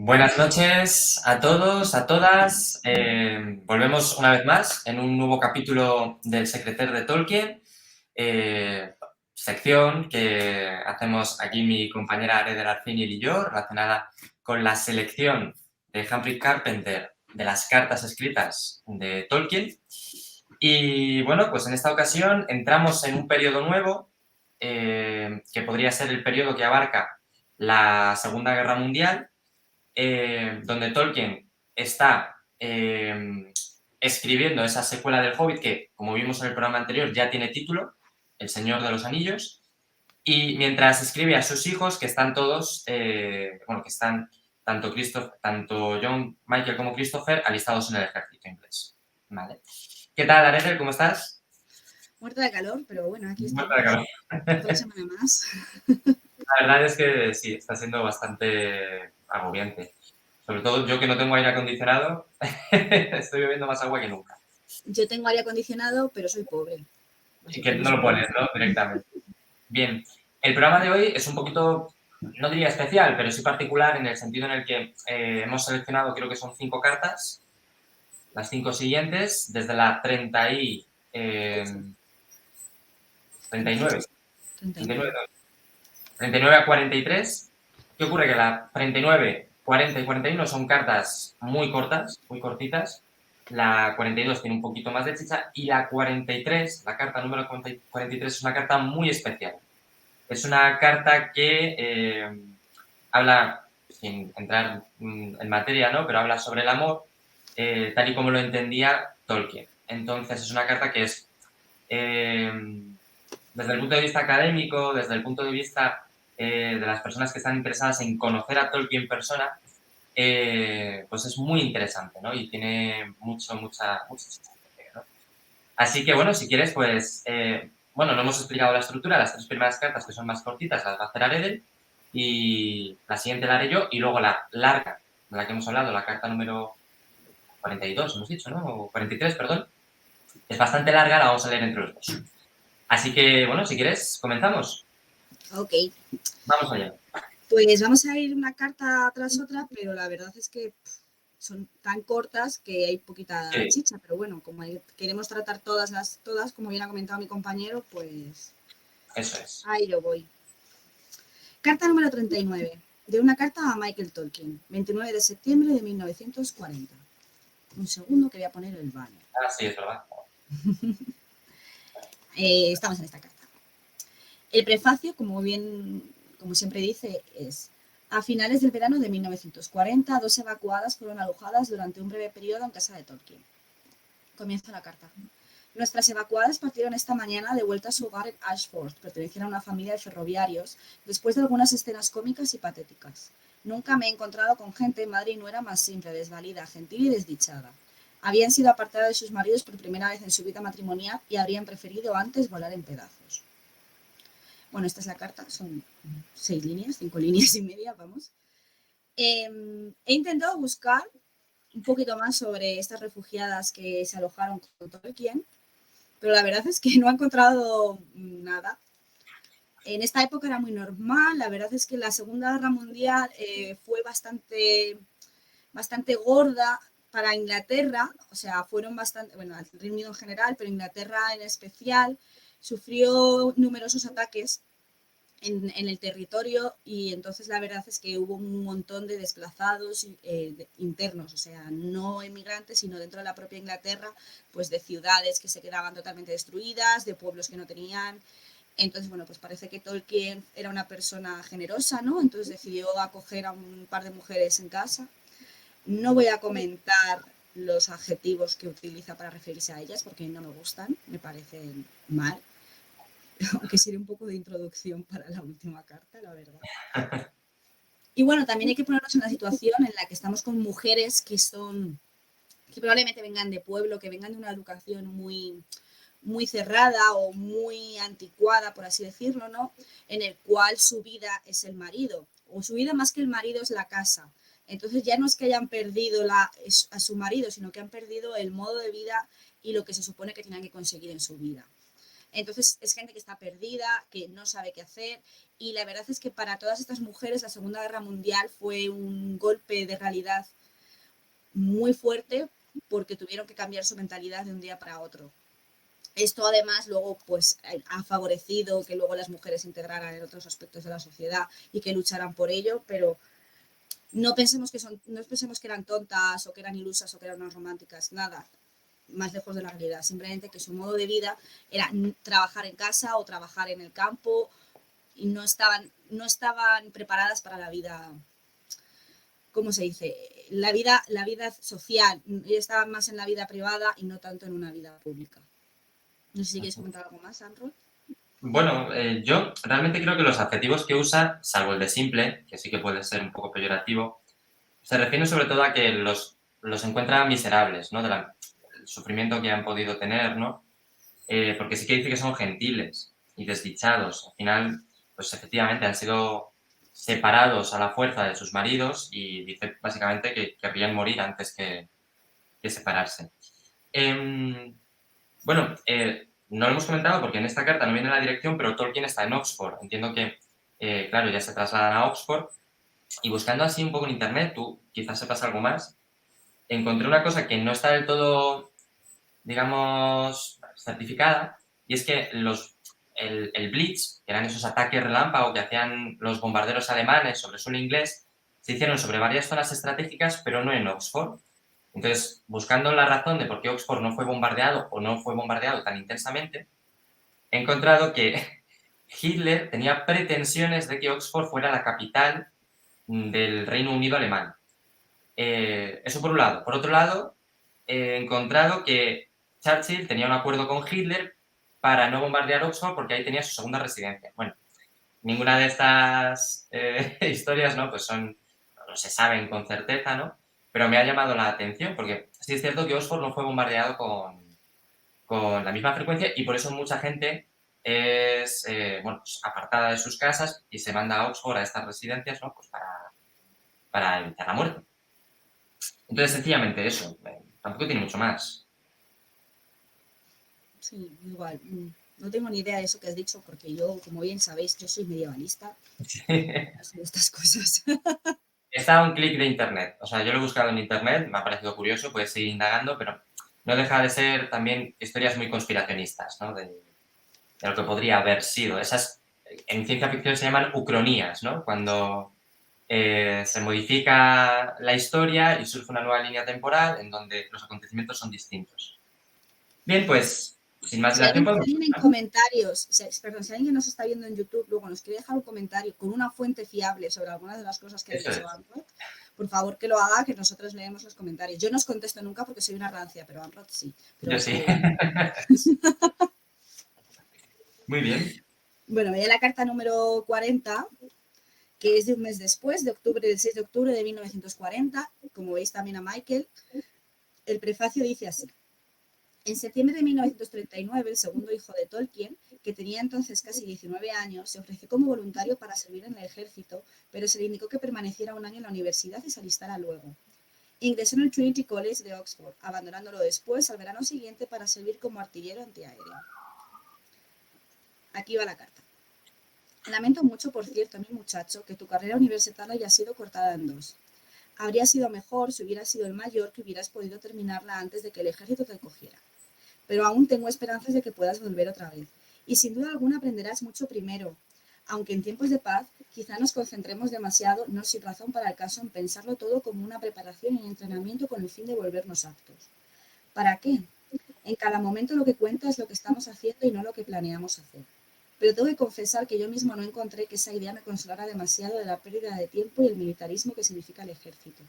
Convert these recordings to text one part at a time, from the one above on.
Buenas noches a todos, a todas. Volvemos una vez más en un nuevo capítulo del Secreter de Tolkien, sección que hacemos aquí mi compañera Aredel Arciniel y yo, relacionada con la selección de Humphrey Carpenter de las cartas escritas de Tolkien. Y bueno, pues en esta ocasión entramos en un periodo nuevo, que podría ser el periodo que abarca la Segunda Guerra Mundial, donde Tolkien está escribiendo esa secuela del Hobbit que, como vimos en el programa anterior, ya tiene título, El Señor de los Anillos, y mientras escribe a sus hijos, que están todos, que están tanto John, Michael como Christopher alistados en el ejército inglés. ¿Vale? ¿Qué tal, Arethel? ¿Cómo estás? Muerta de calor, pero bueno, aquí Muerta de estamos. calor. Otra semana más. La verdad es que sí, está siendo bastante agobiante. Sobre todo yo que no tengo aire acondicionado, estoy bebiendo más agua que nunca. Yo tengo aire acondicionado, pero soy pobre. Y Así que que no no se lo puede pones, hacer. ¿no? Directamente. Bien, el programa de hoy es un poquito, no diría especial, pero sí particular en el sentido en el que hemos seleccionado, creo que son 5 cartas, las 5 siguientes, desde la 39, 39, 39. 39 a 43. ¿Qué ocurre? Que la 39, 40 y 41 son cartas muy cortas, muy cortitas. La 42 tiene un poquito más de chicha y la 43, la carta número 43, es una carta muy especial. Es una carta que habla, sin entrar en materia, ¿no? Pero habla sobre el amor, tal y como lo entendía Tolkien. Entonces es una carta que es, desde el punto de vista académico, desde el punto de vista de las personas que están interesadas en conocer a Tolkien en persona, pues es muy interesante, ¿no? Y tiene mucha historia, ¿no? Así que, bueno, si quieres, pues, bueno, no hemos explicado la estructura, las 3 primeras cartas, que son más cortitas, las va a hacer Aredel, y la siguiente la haré yo, y luego la larga, de la que hemos hablado, la carta número 42, hemos dicho, ¿no? O 43, perdón. Es bastante larga, la vamos a leer entre los dos. Así que, bueno, si quieres, comenzamos. Ok, Vamos allá. pues vamos a ir una carta tras otra, pero la verdad es que son tan cortas que hay poquita Sí, chicha. Pero bueno, como queremos tratar todas, como bien ha comentado mi compañero, pues eso es. ahí lo voy. Carta número 39, de una carta a Michael Tolkien, 29 de septiembre de 1940. Un segundo que voy a poner el banner. Ah, sí, es verdad. Estamos en esta carta. El prefacio, como siempre dice, es: a finales del verano de 1940, 2 evacuadas fueron alojadas durante un breve periodo en casa de Tolkien. Comienza la carta. Nuestras evacuadas partieron esta mañana de vuelta a su hogar en Ashford, perteneciente a una familia de ferroviarios, después de algunas escenas cómicas y patéticas. Nunca me he encontrado con gente, madre y nuera, más simple, desvalida, gentil y desdichada. Habían sido apartadas de sus maridos por primera vez en su vida matrimonial y habrían preferido antes volar en pedazos. Bueno, esta es la carta, son 6 líneas, 5 líneas y media, vamos. He intentado buscar un poquito más sobre estas refugiadas que se alojaron con Tolkien, pero la verdad es que no he encontrado nada. En esta época era muy normal, la verdad es que la Segunda Guerra Mundial fue bastante gorda para Inglaterra, o sea, fueron bastante, bueno, el Reino Unido en general, pero Inglaterra en especial sufrió numerosos ataques en el territorio, y entonces la verdad es que hubo un montón de desplazados internos, o sea, no emigrantes, sino dentro de la propia Inglaterra, pues de ciudades que se quedaban totalmente destruidas, de pueblos que no tenían. Entonces, bueno, pues parece que Tolkien era una persona generosa, ¿no? Entonces decidió acoger a un par de mujeres en casa. No voy a comentar los adjetivos que utiliza para referirse a ellas porque no me gustan, me parecen mal, aunque sirve un poco de introducción para la última carta, la verdad. Y bueno, también hay que ponernos en la situación en la que estamos con mujeres que probablemente vengan de pueblo, que vengan de una educación muy cerrada o muy anticuada, por así decirlo, ¿no? En el cual su vida es el marido, o su vida más que el marido es la casa. Entonces ya no es que hayan perdido a su marido, sino que han perdido el modo de vida y lo que se supone que tenían que conseguir en su vida. Entonces es gente que está perdida, que no sabe qué hacer, y la verdad es que para todas estas mujeres la Segunda Guerra Mundial fue un golpe de realidad muy fuerte porque tuvieron que cambiar su mentalidad de un día para otro. Esto además luego pues ha favorecido que luego las mujeres se integraran en otros aspectos de la sociedad y que lucharan por ello, pero no pensemos que eran tontas o que eran ilusas o que eran unas románticas, nada, más lejos de la realidad, simplemente que su modo de vida era trabajar en casa o trabajar en el campo y no estaban preparadas para la vida, ¿cómo se dice? La vida social, estaban más en la vida privada y no tanto en una vida pública. No sé si quieres comentar algo más, Andrew. Bueno, yo realmente creo que los adjetivos que usa, salvo el de simple, que sí que puede ser un poco peyorativo, se refieren sobre todo a que los encuentra miserables, ¿no? Del sufrimiento que han podido tener, ¿no? Porque sí que dice que son gentiles y desdichados. Al final, pues efectivamente han sido separados a la fuerza de sus maridos y dice básicamente que querrían morir antes que separarse. Bueno, no lo hemos comentado porque en esta carta no viene la dirección, pero Tolkien está en Oxford. Entiendo que, claro, ya se trasladan a Oxford y buscando así un poco en internet, tú quizás sepas algo más, encontré una cosa que no está del todo, digamos, certificada, y es que el Blitz, que eran esos ataques relámpago que hacían los bombarderos alemanes sobre suelo inglés, se hicieron sobre varias zonas estratégicas, pero no en Oxford. Entonces, buscando la razón de por qué Oxford no fue bombardeado o no fue bombardeado tan intensamente, he encontrado que Hitler tenía pretensiones de que Oxford fuera la capital del Reino Unido alemán. Eso por un lado. Por otro lado, he encontrado que Churchill tenía un acuerdo con Hitler para no bombardear Oxford porque ahí tenía su segunda residencia. Bueno, ninguna de estas historias, ¿no? Pues no se saben con certeza, ¿no? Pero me ha llamado la atención porque sí es cierto que Oxford no fue bombardeado con la misma frecuencia y por eso mucha gente es bueno, pues apartada de sus casas y se manda a Oxford, a estas residencias, ¿no? Pues para evitar la muerte. Entonces, sencillamente eso, tampoco tiene mucho más. Sí, igual. No tengo ni idea de eso que has dicho porque yo, como bien sabéis, yo soy medievalista. No sé de estas cosas. Está a un clic de internet. O sea, yo lo he buscado en internet, me ha parecido curioso, puedes seguir indagando, pero no deja de ser también historias muy conspiracionistas, ¿no? De lo que podría haber sido. Esas, en ciencia ficción se llaman ucronías, ¿no? Cuando se modifica la historia y surge una nueva línea temporal en donde los acontecimientos son distintos. Bien, pues, sin más Si dilación, alguien, si podemos alguien en empezar. comentarios, perdón, si alguien que nos está viendo en YouTube luego nos quiere dejar un comentario con una fuente fiable sobre algunas de las cosas que ha Eso dicho es. Amrod, por favor que lo haga, que nosotros leemos los comentarios. Yo no os contesto nunca porque soy una rancia, pero Amrod sí. Yo Pero, sí. Muy bien. bueno, veía la carta número 40, que es de un mes después, del 6 de octubre de 1940. Como veis también a Michael. El prefacio dice así. En septiembre de 1939, el segundo hijo de Tolkien, que tenía entonces casi 19 años, se ofreció como voluntario para servir en el ejército, pero se le indicó que permaneciera un año en la universidad y se alistara luego. Ingresó en el Trinity College de Oxford, abandonándolo después al verano siguiente para servir como artillero antiaéreo. Aquí va la carta. Lamento mucho, por cierto, mi muchacho, que tu carrera universitaria haya sido cortada en dos. Habría sido mejor si hubieras sido el mayor que hubieras podido terminarla antes de que el ejército te cogiera. Pero aún tengo esperanzas de que puedas volver otra vez. Y sin duda alguna aprenderás mucho primero. Aunque en tiempos de paz quizá nos concentremos demasiado, no sin razón para el caso, en pensarlo todo como una preparación y entrenamiento con el fin de volvernos aptos. ¿Para qué? En cada momento lo que cuenta es lo que estamos haciendo y no lo que planeamos hacer. Pero tengo que confesar que yo mismo no encontré que esa idea me consolara demasiado de la pérdida de tiempo y el militarismo que significa el ejército.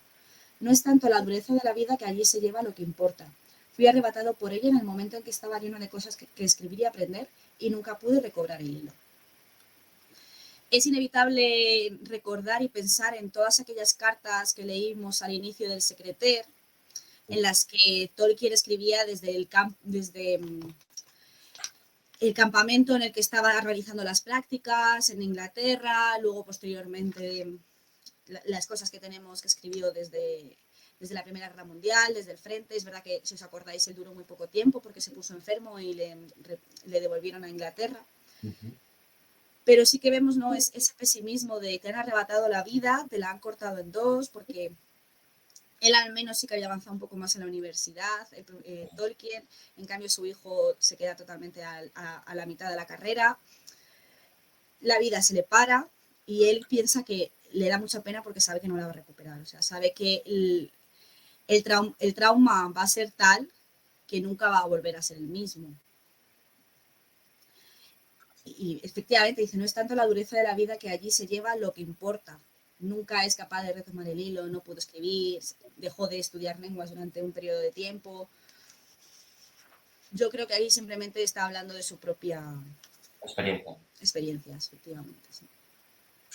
No es tanto la dureza de la vida que allí se lleva lo que importa. Fui arrebatado por ella en el momento en que estaba lleno de cosas que escribir y aprender y nunca pude recobrar el hilo. Es inevitable recordar y pensar en todas aquellas cartas que leímos al inicio del Secreter, en las que Tolkien escribía desde el campamento en el que estaba realizando las prácticas en Inglaterra, luego posteriormente las cosas que tenemos que escribió desde desde la Primera Guerra Mundial, desde el frente. Es verdad que, si os acordáis, él duró muy poco tiempo porque se puso enfermo y le devolvieron a Inglaterra. Pero sí que vemos, ¿no?, ese pesimismo de que han arrebatado la vida, te la han cortado en dos, porque él al menos sí que había avanzado un poco más en la universidad, Tolkien. En cambio, su hijo se queda totalmente a la mitad de la carrera. La vida se le para y él piensa que le da mucha pena porque sabe que no la va a recuperar. O sea, sabe que el trauma va a ser tal que nunca va a volver a ser el mismo. Y efectivamente dice, no es tanto la dureza de la vida que allí se lleva lo que importa. Nunca es capaz de retomar el hilo, no pudo escribir, dejó de estudiar lenguas durante un periodo de tiempo. Yo creo que ahí simplemente está hablando de su propia experiencia, efectivamente. Sí.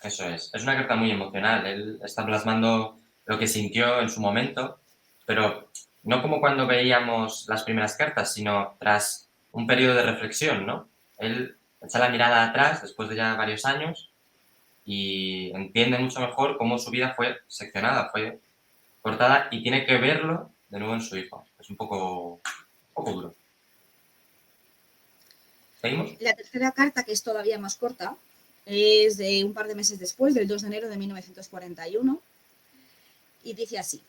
Eso es una carta muy emocional. Él está plasmando lo que sintió en su momento, pero no como cuando veíamos las primeras cartas, sino tras un periodo de reflexión, ¿no? Él echa la mirada atrás después de ya varios años y entiende mucho mejor cómo su vida fue seccionada, fue cortada, y tiene que verlo de nuevo en su hijo. Es un poco duro. ¿Seguimos? La tercera carta, que es todavía más corta, es de un par de meses después, del 2 de enero de 1941, y dice así: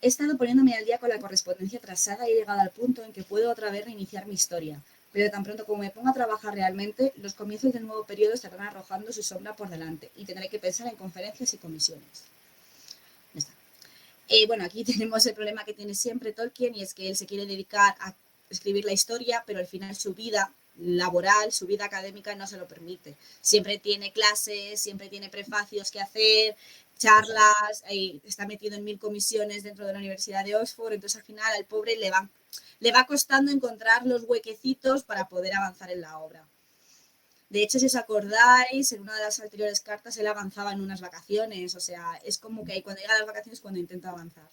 he estado poniéndome al día con la correspondencia atrasada y he llegado al punto en que puedo otra vez reiniciar mi historia, pero tan pronto como me ponga a trabajar realmente, los comienzos del nuevo periodo estarán arrojando su sombra por delante y tendré que pensar en conferencias y comisiones. Ya está. Bueno, aquí tenemos el problema que tiene siempre Tolkien, y es que él se quiere dedicar a escribir la historia, pero al final su vida laboral, su vida académica no se lo permite. Siempre tiene clases, siempre tiene prefacios que hacer, charlas, está metido en 1000 comisiones dentro de la Universidad de Oxford. Entonces al final al pobre le va costando encontrar los huequecitos para poder avanzar en la obra. De hecho, si os acordáis, en una de las anteriores cartas él avanzaba en unas vacaciones. O sea, es como que cuando llega a las vacaciones cuando intenta avanzar.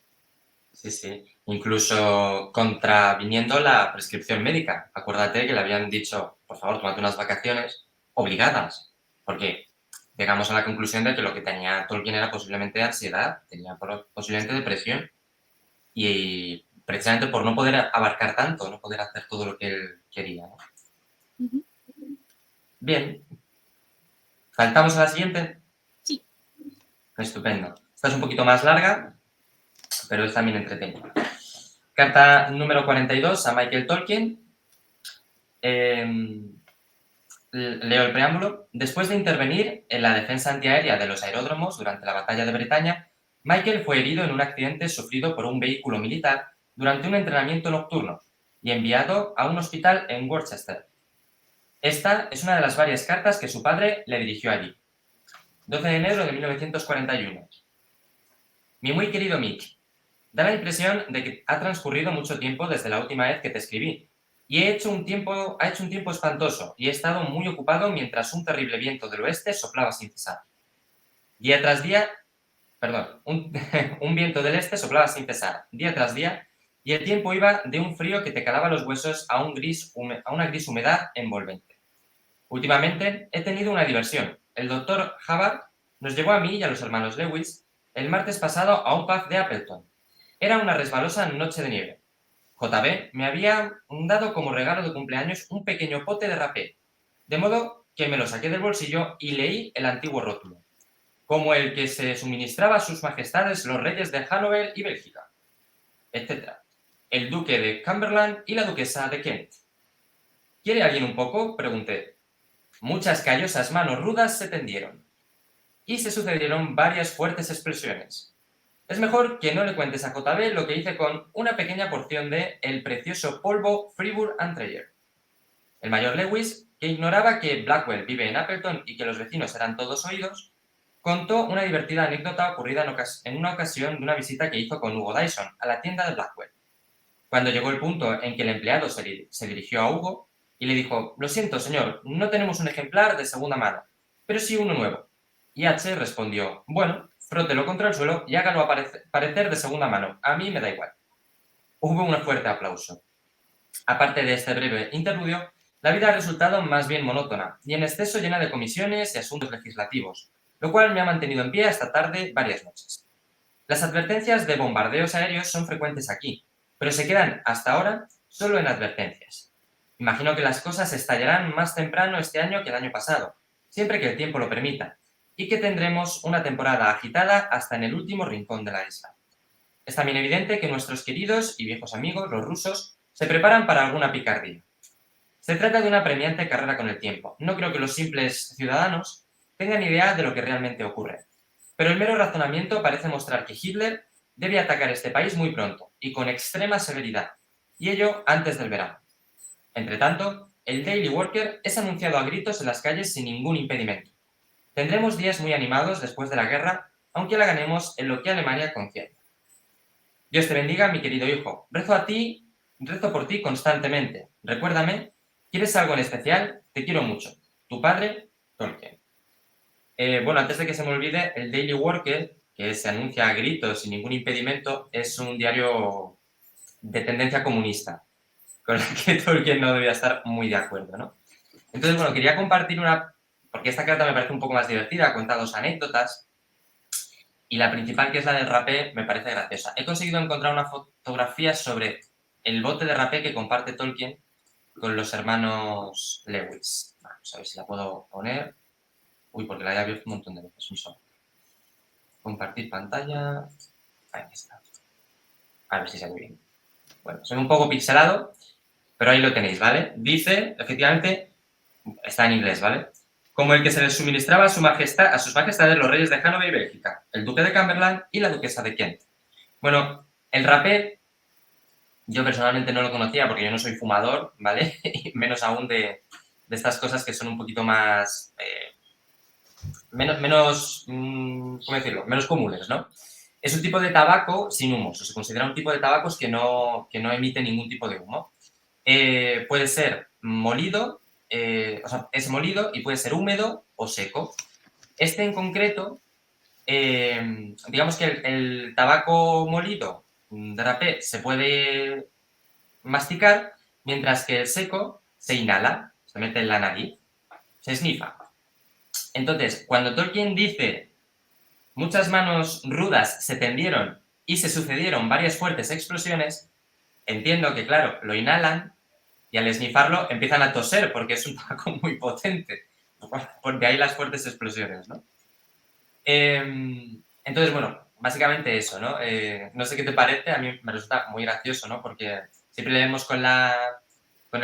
Sí, sí. Incluso contraviniendo la prescripción médica. Acuérdate que le habían dicho, por favor, tómate unas vacaciones obligadas, porque llegamos a la conclusión de que lo que tenía Tolkien era posiblemente ansiedad, tenía posiblemente depresión, y precisamente por no poder abarcar tanto, no poder hacer todo lo que él quería, ¿no? Bien. ¿Saltamos a la siguiente? Sí. Estupendo. Esta es un poquito más larga, pero es también entretenida. Carta número 42 a Michael Tolkien. Leo el preámbulo. Después de intervenir en la defensa antiaérea de los aeródromos durante la batalla de Bretaña, Michael fue herido en un accidente sufrido por un vehículo militar durante un entrenamiento nocturno y enviado a un hospital en Worcester. Esta es una de las varias cartas que su padre le dirigió allí. 12 de enero de 1941. Mi muy querido Mick, da la impresión de que ha transcurrido mucho tiempo desde la última vez que te escribí, y ha hecho un tiempo espantoso, y he estado muy ocupado mientras un terrible viento del oeste soplaba sin cesar. Día tras día, un viento del este soplaba sin cesar, día tras día, y el tiempo iba de un frío que te calaba los huesos a una gris humedad envolvente. Últimamente he tenido una diversión. El doctor Hubbard nos llevó a mí y a los hermanos Lewis el martes pasado a un pub de Appleton. Era una resbalosa noche de nieve. JB me había dado como regalo de cumpleaños un pequeño pote de rapé, de modo que me lo saqué del bolsillo y leí el antiguo rótulo, como el que se suministraba a sus majestades los reyes de Hanover y Bélgica, etc. El duque de Cumberland y la duquesa de Kent. ¿Quiere alguien un poco?, pregunté. Muchas callosas manos rudas se tendieron, y se sucedieron varias fuertes explosiones. Es mejor que no le cuentes a JB lo que hice con una pequeña porción de el precioso polvo Fribourg and Treyer. El mayor Lewis, que ignoraba que Blackwell vive en Appleton y que los vecinos eran todos oídos, contó una divertida anécdota ocurrida en una ocasión de una visita que hizo con Hugo Dyson a la tienda de Blackwell. Cuando llegó el punto en que el empleado se dirigió a Hugo y le dijo: lo siento, señor, no tenemos un ejemplar de segunda mano, pero sí uno nuevo. Y H respondió: bueno, frótelo contra el suelo y hágalo parecer de segunda mano, a mí me da igual. Hubo un fuerte aplauso. Aparte de este breve interludio, la vida ha resultado más bien monótona y en exceso llena de comisiones y asuntos legislativos, lo cual me ha mantenido en pie hasta tarde varias noches. Las advertencias de bombardeos aéreos son frecuentes aquí, pero se quedan hasta ahora solo en advertencias. Imagino que las cosas estallarán más temprano este año que el año pasado, siempre que el tiempo lo permita, y que tendremos una temporada agitada hasta en el último rincón de la isla. Es también evidente que nuestros queridos y viejos amigos, los rusos, se preparan para alguna picardía. Se trata de una apremiante carrera con el tiempo. No creo que los simples ciudadanos tengan idea de lo que realmente ocurre. Pero el mero razonamiento parece mostrar que Hitler debe atacar este país muy pronto y con extrema severidad, y ello antes del verano. Entre tanto, el Daily Worker es anunciado a gritos en las calles sin ningún impedimento. Tendremos días muy animados después de la guerra, aunque la ganemos en lo que Alemania concierne. Dios te bendiga, mi querido hijo. Rezo por ti constantemente. Recuérdame, ¿quieres algo en especial? Te quiero mucho. Tu padre, Tolkien. Bueno, antes de que se me olvide, el Daily Worker, que se anuncia a gritos sin ningún impedimento, es un diario de tendencia comunista, con la que Tolkien no debía estar muy de acuerdo, ¿no? Entonces, bueno, quería compartir porque esta carta me parece un poco más divertida, cuenta 2 anécdotas, y la principal, que es la del rapé, me parece graciosa. He conseguido encontrar una fotografía sobre el bote de rapé que comparte Tolkien con los hermanos Lewis. Vamos a ver si la puedo poner. Uy, porque la he abierto un montón de veces. Un solo. Compartir pantalla. Ahí está. A ver si se ve bien. Bueno, soy un poco pixelado, pero ahí lo tenéis, ¿vale? Dice, efectivamente, está en inglés, ¿vale? Como el que se les suministraba a sus majestades los reyes de Hannover y Bélgica, el duque de Cumberland y la duquesa de Kent. Bueno, el rapé, yo personalmente no lo conocía porque yo no soy fumador, ¿vale? Y menos aún de estas cosas que son un poquito más... ¿cómo decirlo? Menos comunes, ¿no? Es un tipo de tabaco sin humos, o se considera un tipo de tabacos que no emite ningún tipo de humo. Puede ser molido, o sea, es molido y puede ser húmedo o seco. Este en concreto, digamos que el tabaco molido de rapé se puede masticar, mientras que el seco se inhala, se mete en la nariz, se snifa. Entonces, cuando Tolkien dice muchas manos rudas se tendieron y se sucedieron varias fuertes explosiones, entiendo que, claro, lo inhalan y al esnifarlo empiezan a toser porque es un tabaco muy potente. De ahí las fuertes explosiones, ¿no? Entonces, bueno, básicamente eso, ¿no? No sé qué te parece, a mí me resulta muy gracioso, ¿no? Porque siempre le vemos con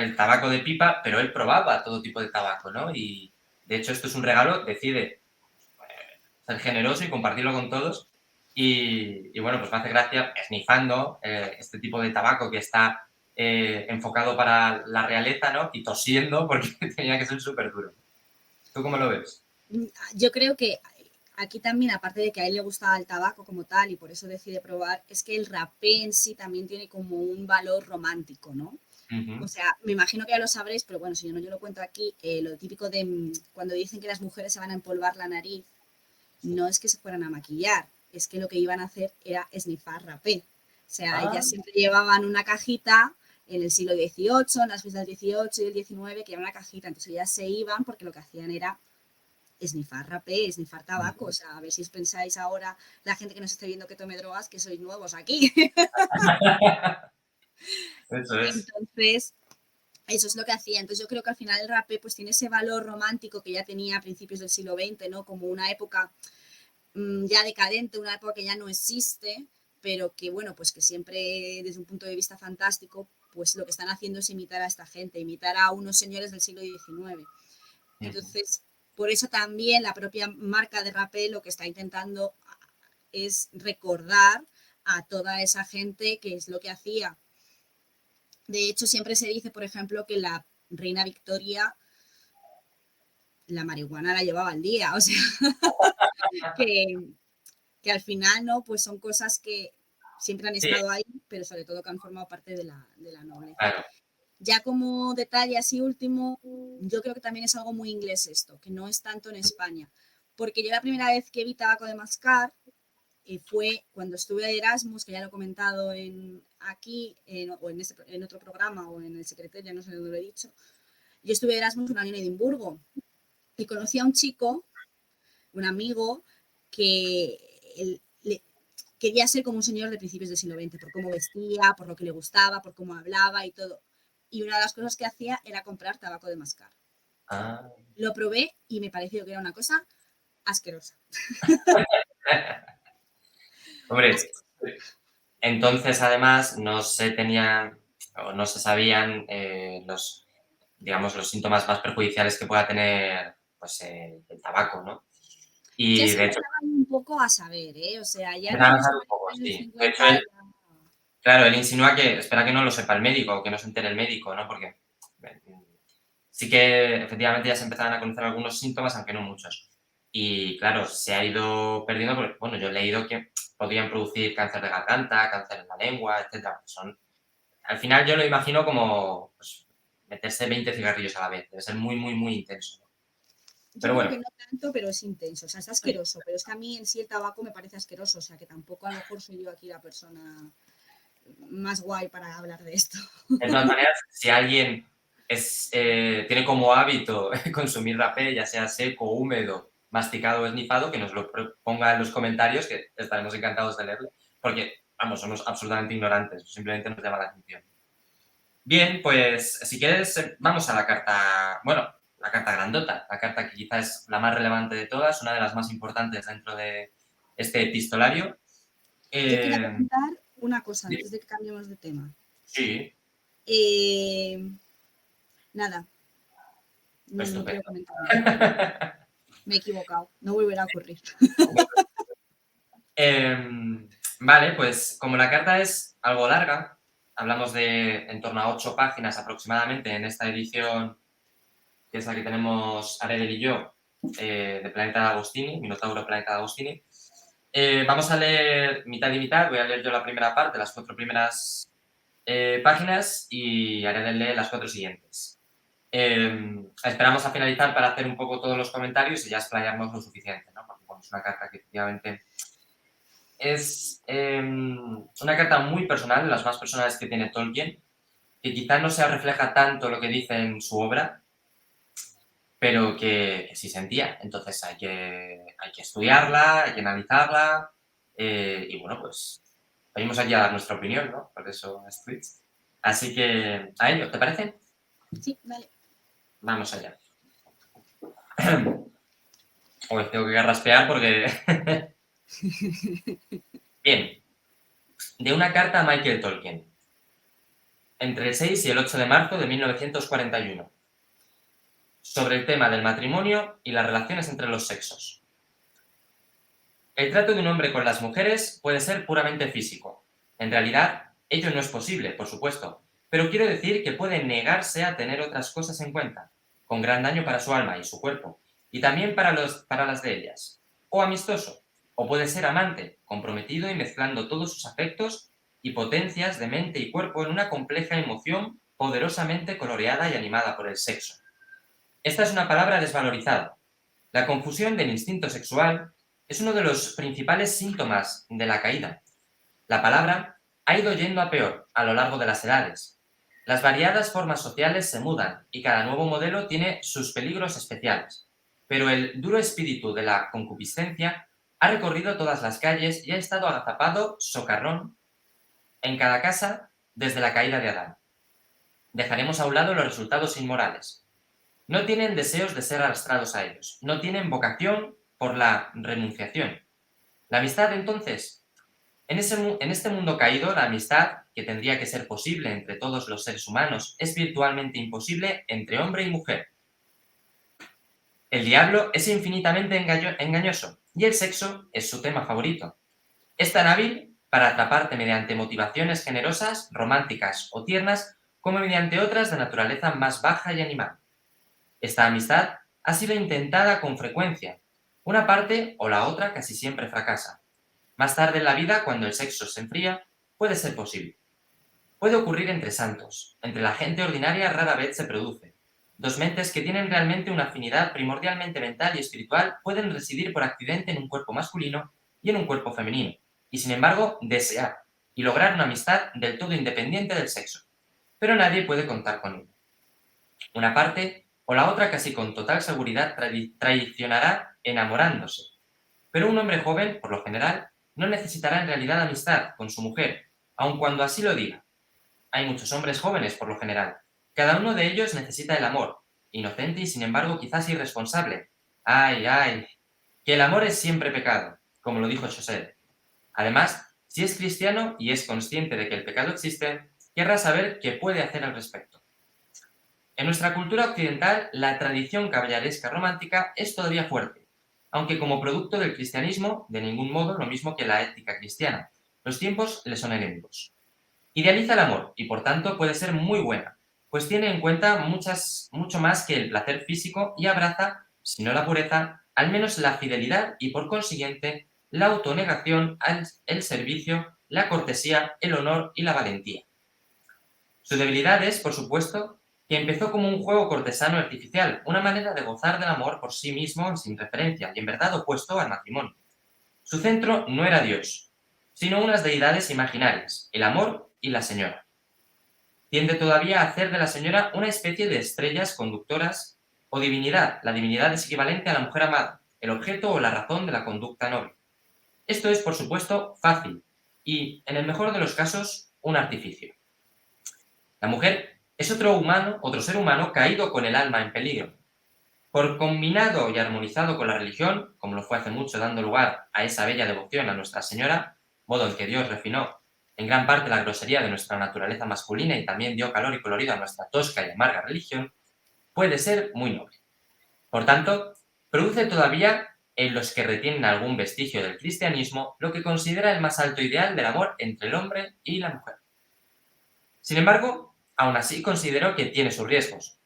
el tabaco de pipa, pero él probaba todo tipo de tabaco, ¿no? Y de hecho esto es un regalo, decide ser generoso y compartirlo con todos. Y bueno, pues me hace gracia esnifando este tipo de tabaco que está enfocado para la realeza, ¿no? Y tosiendo porque tenía que ser súper duro. ¿Tú cómo lo ves? Yo creo que aquí también, aparte de que a él le gustaba el tabaco como tal y por eso decide probar, es que el rapé en sí también tiene como un valor romántico, ¿no? O Ujú. sea, me imagino que ya lo sabréis, pero bueno, si no, yo lo cuento aquí, lo típico de cuando dicen que las mujeres se van a empolvar la nariz, no es que se fueran a maquillar, es que lo que iban a hacer era esnifar rapé. O sea, Ah, ellas siempre llevaban una cajita en el siglo XVIII, en las fiestas del XVIII y el XIX, que era una cajita, entonces ellas se iban porque lo que hacían era esnifar rapé, esnifar tabaco, o sea, a ver si os pensáis ahora, la gente que nos esté viendo que tome drogas, que sois nuevos aquí. eso es. Entonces, eso es lo que hacía. Entonces yo creo que al final el rapé pues tiene ese valor romántico que ya tenía a principios del siglo XX, ¿no? Como una época ya decadente, una época que ya no existe, pero que bueno, pues que siempre desde un punto de vista fantástico, pues lo que están haciendo es imitar a esta gente, imitar a unos señores del siglo XIX. Ujú. Entonces, por eso también la propia marca de rapé lo que está intentando es recordar a toda esa gente que es lo que hacía. De hecho, siempre se dice, por ejemplo, que la reina Victoria la marihuana la llevaba al día, o sea, que, que al final, ¿no? Pues son cosas que siempre han Sí, estado ahí, pero sobre todo que han formado parte de la nobleza. claro. Ya como detalle así último, yo creo que también es algo muy inglés esto, que no es tanto en España, porque yo la primera vez que vi tabaco de mascar fue cuando estuve de Erasmus, que ya lo he comentado aquí, o en otro programa, o en el secretario, no sé dónde lo he dicho. Yo estuve de Erasmus un año en Edimburgo y conocí a un chico, un amigo, que quería ser como un señor de principios del siglo XX, por cómo vestía, por lo que le gustaba, por cómo hablaba y todo. Y una de las cosas que hacía era comprar tabaco de mascar. Ah. Lo probé y me pareció que era una cosa asquerosa. Hombre, Asquerosa. entonces además no se tenían o no se sabían los, digamos, los síntomas más perjudiciales que pueda tener pues, el tabaco, ¿no? Ya Y se de hecho, empezaban un poco a saber, ¿eh? O sea, ya empezaron a después saber a un poco, partir del sí. De hecho, 50 ya... claro, él insinúa que espera que no lo sepa el médico o que no se entere el médico, ¿no? Porque sí que efectivamente ya se empezaban a conocer algunos síntomas, aunque no muchos. Y claro, se ha ido perdiendo porque, bueno, yo he leído que podían producir cáncer de garganta, cáncer en la lengua, etcétera. Son, al final yo lo imagino como pues, meterse 20 cigarrillos a la vez. Debe ser muy, muy, muy intenso, ¿no? Yo Pero creo bueno, que no tanto, pero es intenso. O sea, es sí. asqueroso. Pero es que a mí en sí el tabaco me parece asqueroso. O sea, que tampoco a lo mejor soy yo aquí la persona más guay para hablar de esto. De todas maneras, si alguien tiene como hábito consumir rapé, ya sea seco, húmedo, masticado o esnifado, que nos lo ponga en los comentarios, que estaremos encantados de leerlo, porque, vamos, somos absolutamente ignorantes, simplemente nos llama la atención. Bien, pues si quieres, vamos a la carta, bueno, la carta grandota, la carta que quizás es la más relevante de todas, una de las más importantes dentro de este epistolario. Yo quería Eh, comentar una cosa antes de que cambiemos de tema. sí, Eh, nada, no quiero estupendo. comentar nada. Me he equivocado. No volverá a ocurrir. Vale, pues como la carta es algo larga, hablamos de en torno a 8 páginas aproximadamente en esta edición, que es la que tenemos Aredel y yo, de Planeta de Agostini, Minotauro Planeta de Agostini. Vamos a leer mitad y mitad, voy a leer yo la primera parte, las 4 primeras páginas, y Aredel lee las 4 siguientes. Esperamos a finalizar para hacer un poco todos los comentarios y ya explayarnos lo suficiente, ¿no? Porque bueno, es una carta que efectivamente es una carta muy personal, de las más personales que tiene Tolkien, que quizá no se refleja tanto lo que dice en su obra, pero que sí sentía. Entonces hay que estudiarla, hay que analizarla, y bueno, pues venimos aquí a dar nuestra opinión, ¿no? Por eso es Twitch. Así que, a ello, ¿te parece? Sí, vale. Vamos allá. Hoy tengo que raspear porque... Bien, de una carta a Michael Tolkien, entre el 6 y el 8 de marzo de 1941. Sobre el tema del matrimonio y las relaciones entre los sexos. El trato de un hombre con las mujeres puede ser puramente físico. En realidad, ello no es posible, por supuesto, pero quiero decir que puede negarse a tener otras cosas en cuenta, con gran daño para su alma y su cuerpo, y también para las de ellas. O amistoso, o puede ser amante, comprometido y mezclando todos sus afectos y potencias de mente y cuerpo en una compleja emoción poderosamente coloreada y animada por el sexo. Esta es una palabra desvalorizada. La confusión del instinto sexual es uno de los principales síntomas de la caída. La palabra ha ido yendo a peor a lo largo de las edades. Las variadas formas sociales se mudan y cada nuevo modelo tiene sus peligros especiales. Pero el duro espíritu de la concupiscencia ha recorrido todas las calles y ha estado agazapado, socarrón, en cada casa desde la caída de Adán. Dejaremos a un lado los resultados inmorales. No tienen deseos de ser arrastrados a ellos, no tienen vocación por la renunciación. La amistad, entonces, en este mundo caído, la amistad, que tendría que ser posible entre todos los seres humanos, es virtualmente imposible entre hombre y mujer. El diablo es infinitamente engañoso y el sexo es su tema favorito. Es tan hábil para atraparte mediante motivaciones generosas, románticas o tiernas, como mediante otras de naturaleza más baja y animal. Esta amistad ha sido intentada con frecuencia. Una parte o la otra casi siempre fracasa. Más tarde en la vida, cuando el sexo se enfría, puede ser posible. Puede ocurrir entre santos. Entre la gente ordinaria rara vez se produce. Dos mentes que tienen realmente una afinidad primordialmente mental y espiritual pueden residir por accidente en un cuerpo masculino y en un cuerpo femenino, y sin embargo desear y lograr una amistad del todo independiente del sexo. Pero nadie puede contar con ello. Una parte o la otra casi con total seguridad traicionará enamorándose. Pero un hombre joven, por lo general, no necesitará en realidad amistad con su mujer, aun cuando así lo diga. Hay muchos hombres jóvenes, por lo general. Cada uno de ellos necesita el amor, inocente y sin embargo quizás irresponsable. ¡Ay, ay! Que el amor es siempre pecado, como lo dijo José. Además, si es cristiano y es consciente de que el pecado existe, querrá saber qué puede hacer al respecto. En nuestra cultura occidental, la tradición caballeresca romántica es todavía fuerte, aunque como producto del cristianismo, de ningún modo lo mismo que la ética cristiana. Los tiempos le son enemigos. Idealiza el amor y por tanto puede ser muy buena, pues tiene en cuenta mucho más que el placer físico y abraza, si no la pureza, al menos la fidelidad y por consiguiente la autonegación, el servicio, la cortesía, el honor y la valentía. Su debilidad es, por supuesto, que empezó como un juego cortesano artificial, una manera de gozar del amor por sí mismo sin referencia y en verdad opuesto al matrimonio. Su centro no era Dios, sino unas deidades imaginarias, el amor y la señora. Tiende todavía a hacer de la señora una especie de estrellas conductoras o divinidad. La divinidad es equivalente a la mujer amada, el objeto o la razón de la conducta noble. Esto es, por supuesto, fácil y, en el mejor de los casos, un artificio. La mujer es otro ser humano caído con el alma en peligro. Por combinado y armonizado con la religión, como lo fue hace mucho dando lugar a esa bella devoción a Nuestra Señora, modo en que Dios refinó en gran parte la grosería de nuestra naturaleza masculina y también dio calor y colorido a nuestra tosca y amarga religión, puede ser muy noble. Por tanto, produce todavía en los que retienen algún vestigio del cristianismo lo que considera el más alto ideal del amor entre el hombre y la mujer. Sin embargo, aún así considero que tiene sus riesgos.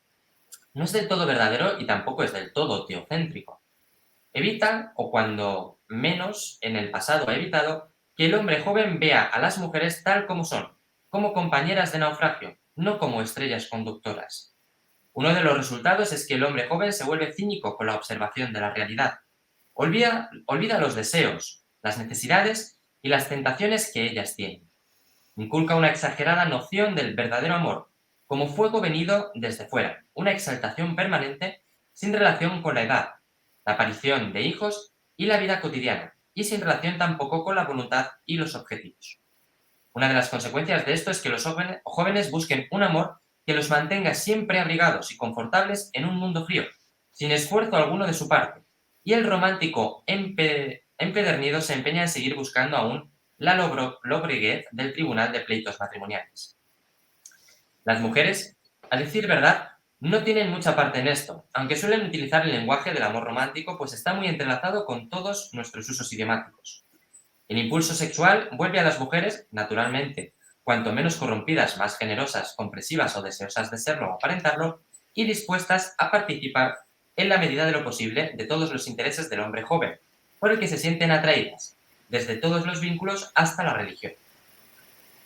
No es del todo verdadero y tampoco es del todo teocéntrico. Evita, o cuando menos en el pasado ha evitado, que el hombre joven vea a las mujeres tal como son, como compañeras de naufragio, no como estrellas conductoras. Uno de los resultados es que el hombre joven se vuelve cínico con la observación de la realidad. Olvida los deseos, las necesidades y las tentaciones que ellas tienen. Inculca una exagerada noción del verdadero amor, como fuego venido desde fuera, una exaltación permanente sin relación con la edad, la aparición de hijos y la vida cotidiana, y sin relación tampoco con la voluntad y los objetivos. Una de las consecuencias de esto es que los jóvenes busquen un amor que los mantenga siempre abrigados y confortables en un mundo frío, sin esfuerzo alguno de su parte, y el romántico empedernido se empeña en seguir buscando aún la lobreguez del tribunal de pleitos matrimoniales. Las mujeres, a decir verdad, no tienen mucha parte en esto, aunque suelen utilizar el lenguaje del amor romántico, pues está muy entrelazado con todos nuestros usos idiomáticos. El impulso sexual vuelve a las mujeres, naturalmente, cuanto menos corrompidas, más generosas, comprensivas o deseosas de serlo o aparentarlo, y dispuestas a participar en la medida de lo posible de todos los intereses del hombre joven, por el que se sienten atraídas, desde todos los vínculos hasta la religión.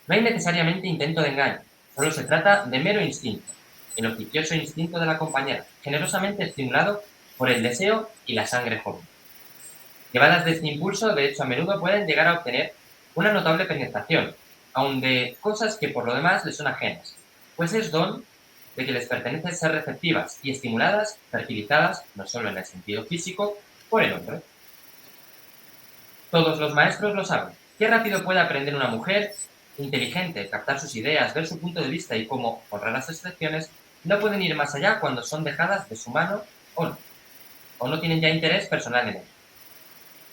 No hay necesariamente intento de engaño, solo se trata de mero instinto, el oficioso instinto de la compañera, generosamente estimulado por el deseo y la sangre joven. Llevadas de este impulso, de hecho, a menudo pueden llegar a obtener una notable penetración, aun de cosas que por lo demás les son ajenas, pues es don de que les pertenece ser receptivas y estimuladas, fertilizadas, no solo en el sentido físico, por el hombre. Todos los maestros lo saben. Qué rápido puede aprender una mujer inteligente, captar sus ideas, ver su punto de vista y cómo, por raras excepciones, no pueden ir más allá cuando son dejadas de su mano o no tienen ya interés personal en él.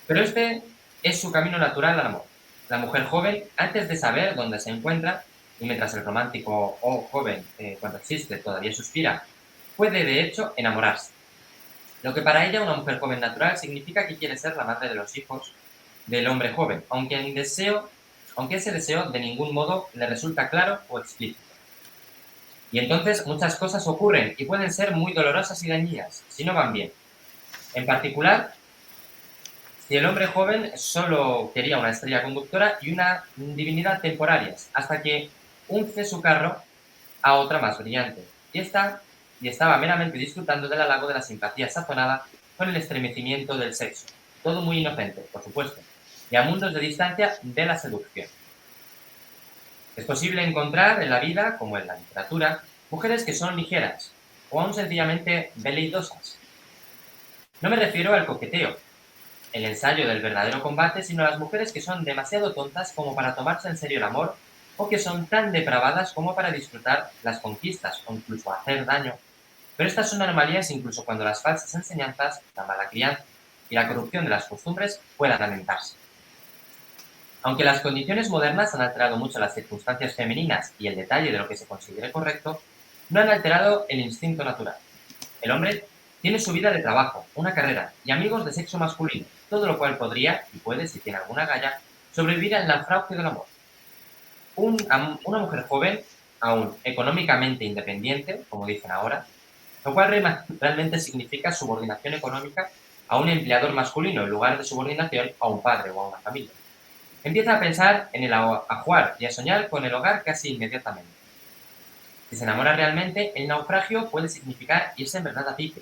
Pero este es su camino natural al amor. La mujer joven, antes de saber dónde se encuentra, y mientras el romántico o joven, cuando existe, todavía suspira, puede de hecho enamorarse. Lo que para ella una mujer joven natural significa que quiere ser la madre de los hijos del hombre joven, aunque ese deseo de ningún modo le resulta claro o explícito. Y entonces muchas cosas ocurren y pueden ser muy dolorosas y dañinas, si no van bien. En particular, si el hombre joven solo quería una estrella conductora y una divinidad temporarias, hasta que unce su carro a otra más brillante, y estaba meramente disfrutando del halago de la simpatía sazonada con el estremecimiento del sexo, todo muy inocente, por supuesto, y a mundos de distancia de la seducción. Es posible encontrar en la vida, como en la literatura, mujeres que son ligeras, o aún sencillamente veleidosas. No me refiero al coqueteo, el ensayo del verdadero combate, sino las mujeres que son demasiado tontas como para tomarse en serio el amor, o que son tan depravadas como para disfrutar las conquistas o incluso hacer daño. Pero estas son anomalías incluso cuando las falsas enseñanzas, la mala crianza y la corrupción de las costumbres puedan lamentarse. Aunque las condiciones modernas han alterado mucho las circunstancias femeninas y el detalle de lo que se considere correcto, no han alterado el instinto natural. El hombre tiene su vida de trabajo, una carrera y amigos de sexo masculino, todo lo cual podría, y puede si tiene alguna galla, sobrevivir al naufragio del amor. Una mujer joven, aún económicamente independiente, como dicen ahora, lo cual realmente significa subordinación económica a un empleador masculino en lugar de subordinación a un padre o a una familia. Empieza a pensar en el ajuar y a soñar con el hogar casi inmediatamente. Si se enamora realmente, el naufragio puede significar irse en verdad a pique.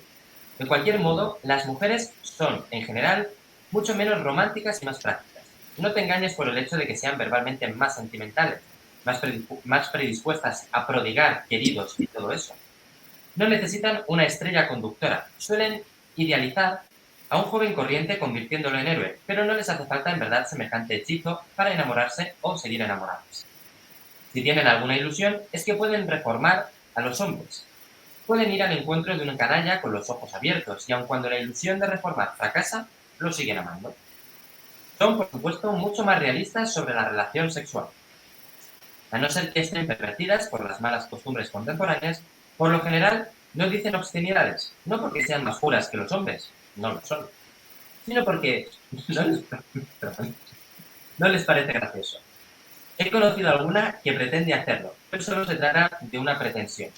De cualquier modo, las mujeres son, en general, mucho menos románticas y más prácticas. Y no te engañes por el hecho de que sean verbalmente más sentimentales, más predispuestas a prodigar queridos y todo eso. No necesitan una estrella conductora, suelen idealizar a un joven corriente convirtiéndolo en héroe, pero no les hace falta en verdad semejante hechizo para enamorarse o seguir enamorados. Si tienen alguna ilusión, es que pueden reformar a los hombres. Pueden ir al encuentro de una canalla con los ojos abiertos y aun cuando la ilusión de reformar fracasa, lo siguen amando. Son, por supuesto, mucho más realistas sobre la relación sexual. A no ser que estén pervertidas por las malas costumbres contemporáneas, por lo general no dicen obscenidades, no porque sean más puras que los hombres, no lo son, sino porque no les, perdón, no les parece gracioso. He conocido alguna que pretende hacerlo, pero solo se trata de una pretensión.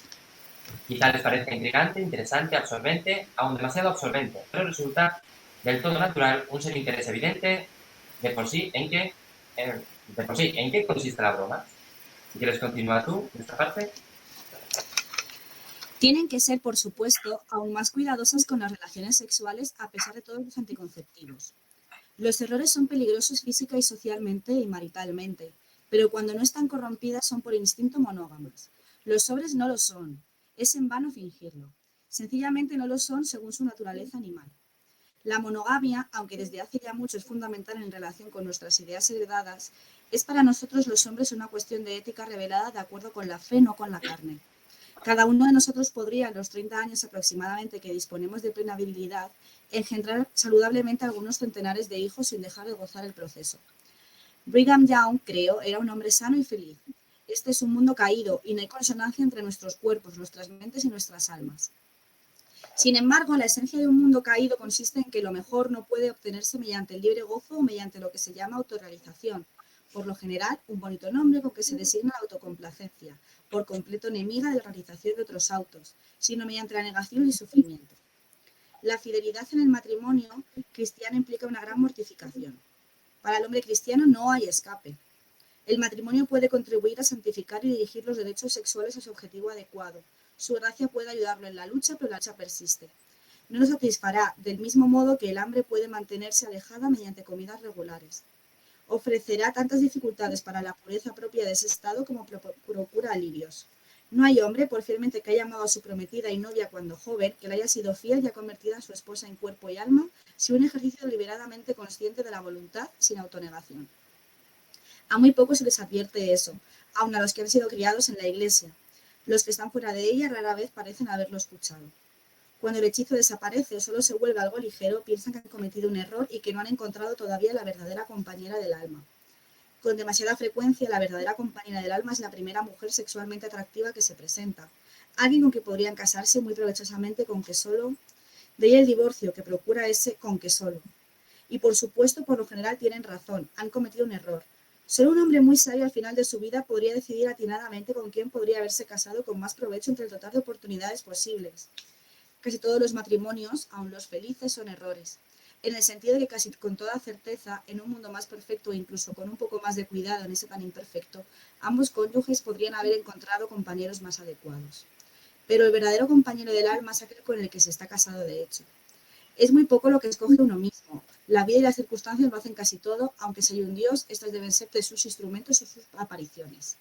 Quizá les parezca intrigante, interesante, absorbente, aún demasiado absorbente, pero resulta del todo natural un ser interés evidente de por sí en qué consiste la broma. Si quieres continuar tú, de esta parte. Tienen que ser, por supuesto, aún más cuidadosas con las relaciones sexuales a pesar de todos los anticonceptivos. Los errores son peligrosos física y socialmente y maritalmente, pero cuando no están corrompidas son por instinto monógamas. Los sobres no lo son. Es en vano fingirlo. Sencillamente no lo son según su naturaleza animal. La monogamia, aunque desde hace ya mucho es fundamental en relación con nuestras ideas heredadas, es para nosotros los hombres una cuestión de ética revelada de acuerdo con la fe, no con la carne. Cada uno de nosotros podría, a los 30 años aproximadamente que disponemos de plena habilidad, engendrar saludablemente algunos centenares de hijos sin dejar de gozar el proceso. Brigham Young, creo, era un hombre sano y feliz. Este es un mundo caído y no hay consonancia entre nuestros cuerpos, nuestras mentes y nuestras almas. Sin embargo, la esencia de un mundo caído consiste en que lo mejor no puede obtenerse mediante el libre gozo o mediante lo que se llama autorrealización. Por lo general, un bonito nombre con que se designa la autocomplacencia, por completo enemiga de la realización de otros autos, sino mediante la negación y sufrimiento. La fidelidad en el matrimonio cristiano implica una gran mortificación. Para el hombre cristiano no hay escape. El matrimonio puede contribuir a santificar y dirigir los derechos sexuales a su objetivo adecuado. Su gracia puede ayudarlo en la lucha, pero la lucha persiste. No lo satisfará, del mismo modo que el hambre puede mantenerse alejada mediante comidas regulares. Ofrecerá tantas dificultades para la pureza propia de ese estado como procura alivios. No hay hombre, por fielmente que haya amado a su prometida y novia cuando joven, que le haya sido fiel y ha convertido a su esposa en cuerpo y alma, sin un ejercicio deliberadamente consciente de la voluntad, sin autonegación. A muy pocos se les advierte eso, aun a los que han sido criados en la iglesia. Los que están fuera de ella rara vez parecen haberlo escuchado. Cuando el hechizo desaparece o solo se vuelve algo ligero, piensan que han cometido un error y que no han encontrado todavía la verdadera compañera del alma. Con demasiada frecuencia, la verdadera compañera del alma es la primera mujer sexualmente atractiva que se presenta, alguien con que podrían casarse muy provechosamente con que solo, de ahí el divorcio que procura ese con que solo. Y por supuesto, por lo general tienen razón, han cometido un error. Solo un hombre muy sabio al final de su vida podría decidir atinadamente con quién podría haberse casado con más provecho entre el total de oportunidades posibles. Casi todos los matrimonios, aun los felices, son errores, en el sentido de que casi con toda certeza, en un mundo más perfecto e incluso con un poco más de cuidado en ese tan imperfecto, ambos cónyuges podrían haber encontrado compañeros más adecuados. Pero el verdadero compañero del alma es aquel con el que se está casado de hecho. Es muy poco lo que escoge uno mismo. La vida y las circunstancias lo hacen casi todo, aunque si hay un Dios, estas deben ser de sus instrumentos o sus apariciones.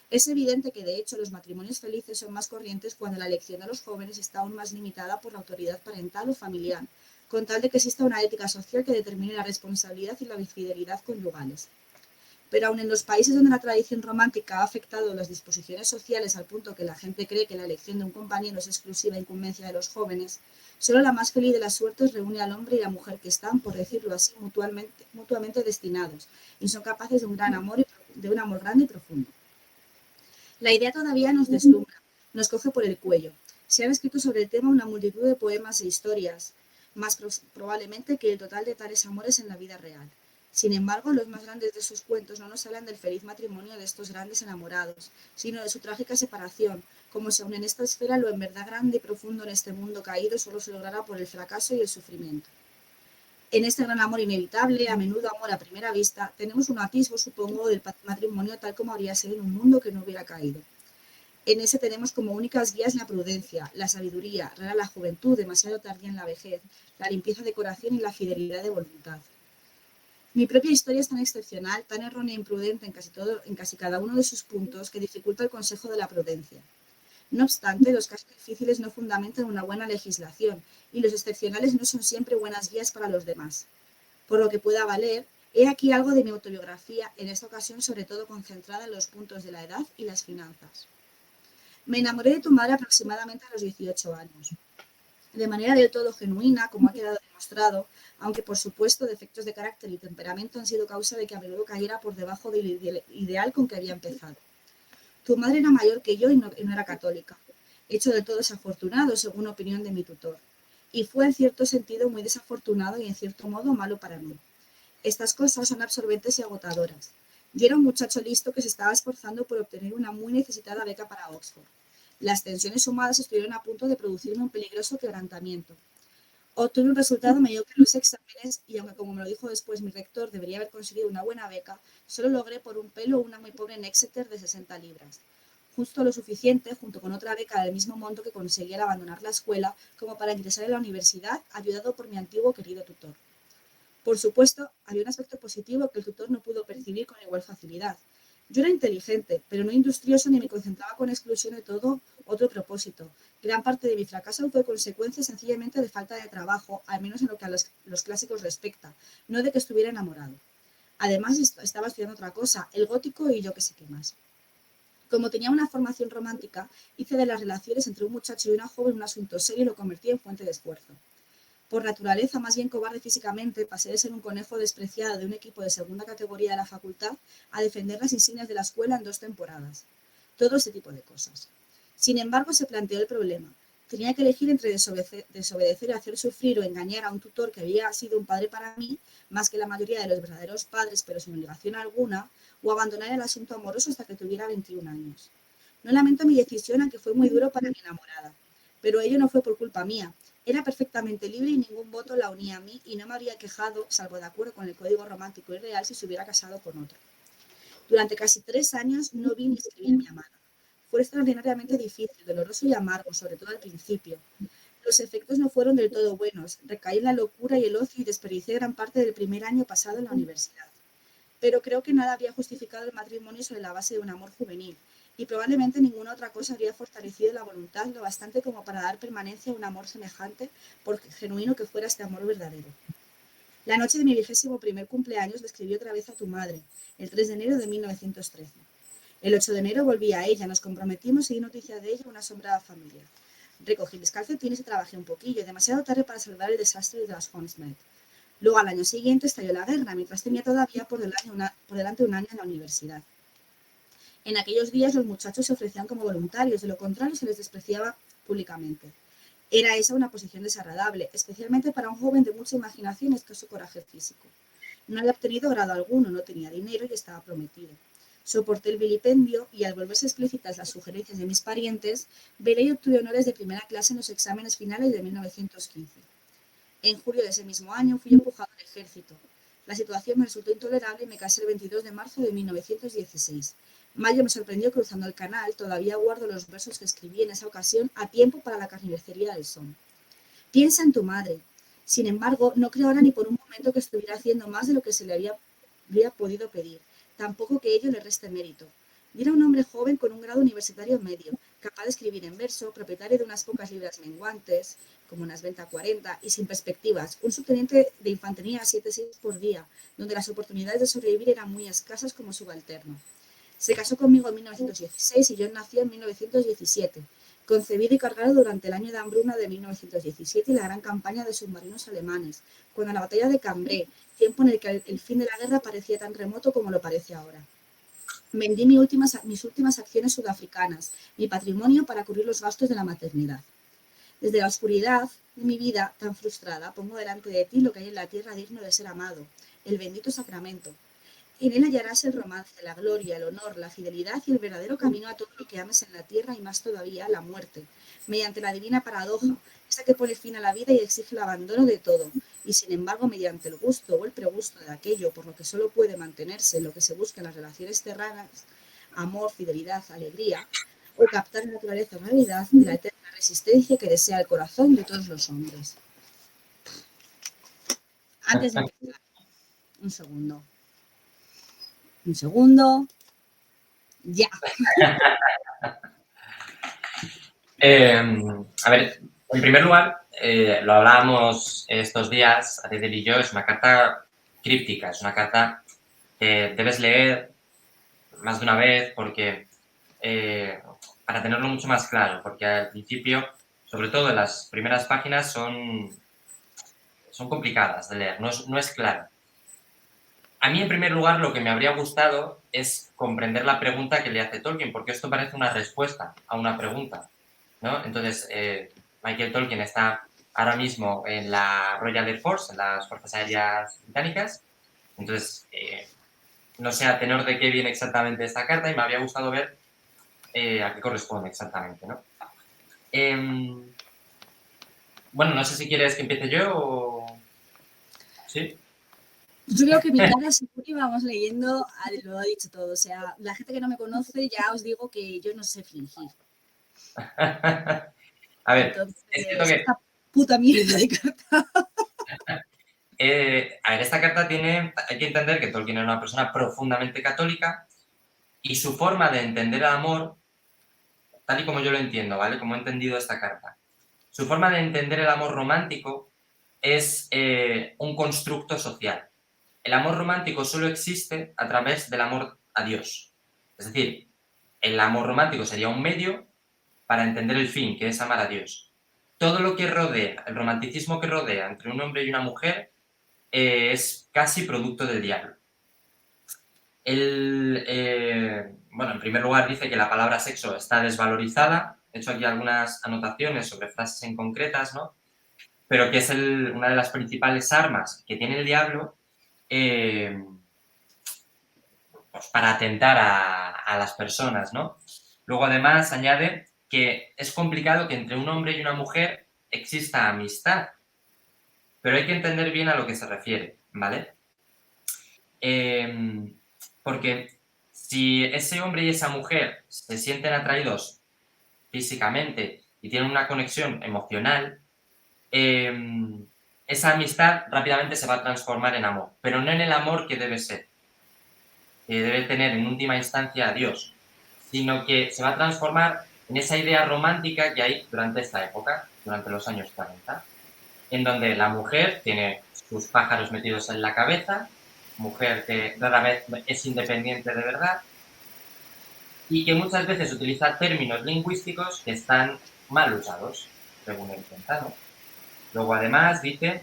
Es evidente que, de hecho, los matrimonios felices son más corrientes cuando la elección de los jóvenes está aún más limitada por la autoridad parental o familiar, con tal de que exista una ética social que determine la responsabilidad y la fidelidad conyugales. Pero aun en los países donde la tradición romántica ha afectado las disposiciones sociales al punto que la gente cree que la elección de un compañero es exclusiva incumbencia de los jóvenes, solo la más feliz de las suertes reúne al hombre y la mujer que están, por decirlo así, mutuamente destinados y son capaces de un gran amor de un amor grande y profundo. La idea todavía nos deslumbra, nos coge por el cuello. Se han escrito sobre el tema una multitud de poemas e historias, más probablemente que el total de tales amores en la vida real. Sin embargo, los más grandes de sus cuentos no nos hablan del feliz matrimonio de estos grandes enamorados, sino de su trágica separación, como si aun en esta esfera lo en verdad grande y profundo en este mundo caído solo se lograra por el fracaso y el sufrimiento. En este gran amor inevitable, a menudo amor a primera vista, tenemos un atisbo, supongo, del matrimonio tal como habría sido en un mundo que no hubiera caído. En ese tenemos como únicas guías la prudencia, la sabiduría, rara la juventud, demasiado tardía en la vejez, la limpieza de corazón y la fidelidad de voluntad. Mi propia historia es tan excepcional, tan errónea e imprudente en casi cada uno de sus puntos, que dificulta el consejo de la prudencia. No obstante, los casos difíciles no fundamentan una buena legislación, y los excepcionales no son siempre buenas guías para los demás. Por lo que pueda valer, he aquí algo de mi autobiografía, en esta ocasión sobre todo concentrada en los puntos de la edad y las finanzas. Me enamoré de tu madre aproximadamente a los 18 años. De manera del todo genuina, como ha quedado demostrado, aunque por supuesto defectos de carácter y temperamento han sido causa de que a menudo cayera por debajo del ideal con que había empezado. Tu madre era mayor que yo y no era católica, hecho del todo desafortunado, según opinión de mi tutor, y fue en cierto sentido muy desafortunado y en cierto modo malo para mí. Estas cosas son absorbentes y agotadoras. Yo era un muchacho listo que se estaba esforzando por obtener una muy necesitada beca para Oxford. Las tensiones sumadas estuvieron a punto de producirme un peligroso quebrantamiento. Obtuve un resultado mediocre en los exámenes y aunque, como me lo dijo después mi rector, debería haber conseguido una buena beca, solo logré por un pelo una muy pobre en Exeter de 60 libras. Justo lo suficiente, junto con otra beca del mismo monto que conseguí al abandonar la escuela, como para ingresar en la universidad, ayudado por mi antiguo querido tutor. Por supuesto, había un aspecto positivo que el tutor no pudo percibir con igual facilidad. Yo era inteligente, pero no industrioso ni me concentraba con exclusión de todo otro propósito. Gran parte de mi fracaso fue consecuencia sencillamente de falta de trabajo, al menos en lo que a los clásicos respecta, no de que estuviera enamorado. Además, estaba estudiando otra cosa, el gótico y yo qué sé qué más. Como tenía una formación romántica, hice de las relaciones entre un muchacho y una joven un asunto serio y lo convertí en fuente de esfuerzo. Por naturaleza, más bien cobarde físicamente, pasé de ser un conejo despreciado de un equipo de segunda categoría de la facultad a defender las insignias de la escuela en 2 temporadas. Todo ese tipo de cosas. Sin embargo, se planteó el problema. Tenía que elegir entre desobedecer y hacer sufrir o engañar a un tutor que había sido un padre para mí, más que la mayoría de los verdaderos padres, pero sin obligación alguna, o abandonar el asunto amoroso hasta que tuviera 21 años. No lamento mi decisión, aunque fue muy duro para mi enamorada. Pero ello no fue por culpa mía. Era perfectamente libre y ningún voto la unía a mí y no me habría quejado, salvo de acuerdo con el código romántico y real, si se hubiera casado con otro. Durante casi 3 años no vi ni escribí a mi amada. Fue extraordinariamente difícil, doloroso y amargo, sobre todo al principio. Los efectos no fueron del todo buenos. Recaí en la locura y el ocio y desperdicié gran parte del primer año pasado en la universidad. Pero creo que nada había justificado el matrimonio sobre la base de un amor juvenil, y probablemente ninguna otra cosa habría fortalecido la voluntad lo bastante como para dar permanencia a un amor semejante, por genuino que fuera este amor verdadero. La noche de mi 21º cumpleaños le escribí otra vez a tu madre, el 3 de enero de 1913. El 8 de enero volví a ella, nos comprometimos y di noticia de ella a una asombrada familia. Recogí mis calcetines y trabajé un poquillo, demasiado tarde para salvar el desastre de las Homesmet. Luego, al año siguiente, estalló la guerra, mientras tenía todavía por delante un año en la universidad. En aquellos días los muchachos se ofrecían como voluntarios, de lo contrario se les despreciaba públicamente. Era esa una posición desagradable, especialmente para un joven de mucha imaginación y escaso coraje físico. No había obtenido grado alguno, no tenía dinero y estaba prometido. Soporté el vilipendio y, al volverse explícitas las sugerencias de mis parientes, velé y obtuve honores de primera clase en los exámenes finales de 1915. En julio de ese mismo año fui empujado al ejército. La situación me resultó intolerable y me casé el 22 de marzo de 1916. Mayo me sorprendió cruzando el canal, todavía guardo los versos que escribí en esa ocasión a tiempo para la carnicería del Somme. Piensa en tu madre. Sin embargo, no creo ahora ni por un momento que estuviera haciendo más de lo que se le habría podido pedir. Tampoco que ello le reste mérito. Y era un hombre joven con un grado universitario medio. capaz de escribir en verso, propietario de unas pocas libras menguantes, como unas 20 a 40, y sin perspectivas, un subteniente de infantería a 7 por día, donde las oportunidades de sobrevivir eran muy escasas como subalterno. Se casó conmigo en 1916 y yo nací en 1917, concebido y cargado durante el año de hambruna de 1917 y la gran campaña de submarinos alemanes, cuando la batalla de Cambrai, tiempo en el que el fin de la guerra parecía tan remoto como lo parece ahora. Vendí mis últimas acciones sudafricanas, mi patrimonio para cubrir los gastos de la maternidad. Desde la oscuridad de mi vida tan frustrada, pongo delante de ti lo que hay en la tierra digno de ser amado, el bendito sacramento. En él hallarás el romance, la gloria, el honor, la fidelidad y el verdadero camino a todo lo que ames en la tierra y más todavía la muerte, mediante la divina paradoja, esa que pone fin a la vida y exige el abandono de todo, y sin embargo mediante el gusto o el pregusto de aquello por lo que solo puede mantenerse lo que se busca en las relaciones terrenas, amor, fidelidad, alegría, o captar la naturaleza o realidad de la eterna resistencia que desea el corazón de todos los hombres. Antes de empezar, un segundo. Un segundo. Ya. A ver, en primer lugar, lo hablábamos estos días, Adedel y yo, es una carta críptica, es una carta que debes leer más de una vez porque para tenerlo mucho más claro, porque al principio, sobre todo en las primeras páginas, son complicadas de leer, no es claro. A mí, en primer lugar, lo que me habría gustado es comprender la pregunta que le hace Tolkien, porque esto parece una respuesta a una pregunta, ¿no? Entonces, Michael Tolkien está ahora mismo en la Royal Air Force, en las Fuerzas Aéreas Británicas. Entonces, no sé a tenor de qué viene exactamente esta carta y me habría gustado ver a qué corresponde exactamente, ¿no? Bueno, no sé si quieres que empiece yo o... ¿Sí? Yo creo que mi cara seguro íbamos leyendo, lo ha dicho todo. O sea, la gente que no me conoce, ya os digo que yo no sé fingir. A ver, Entonces, es cierto que... esta puta mierda de carta. A ver, esta carta hay que entender que Tolkien era una persona profundamente católica y su forma de entender el amor, tal y como yo lo entiendo, ¿vale? Como he entendido esta carta. Su forma de entender el amor romántico es un constructo social. El amor romántico solo existe a través del amor a Dios. Es decir, el amor romántico sería un medio para entender el fin, que es amar a Dios. Todo lo que rodea, el romanticismo que rodea entre un hombre y una mujer, es casi producto del diablo. Él, bueno, en primer lugar dice que la palabra sexo está desvalorizada. He hecho aquí algunas anotaciones sobre frases en concretas, ¿no? Pero que es una de las principales armas que tiene el diablo pues para atentar a las personas, ¿no? Luego, además, añade que es complicado que entre un hombre y una mujer exista amistad, pero hay que entender bien a lo que se refiere, ¿vale? Porque si ese hombre y esa mujer se sienten atraídos físicamente y tienen una conexión emocional, esa amistad rápidamente se va a transformar en amor, pero no en el amor que debe ser, que debe tener en última instancia a Dios, sino que se va a transformar en esa idea romántica que hay durante esta época, durante los años 40, en donde la mujer tiene sus pájaros metidos en la cabeza, mujer que rara vez es independiente de verdad y que muchas veces utiliza términos lingüísticos que están mal usados, según él cuenta, ¿no? Luego, además, dice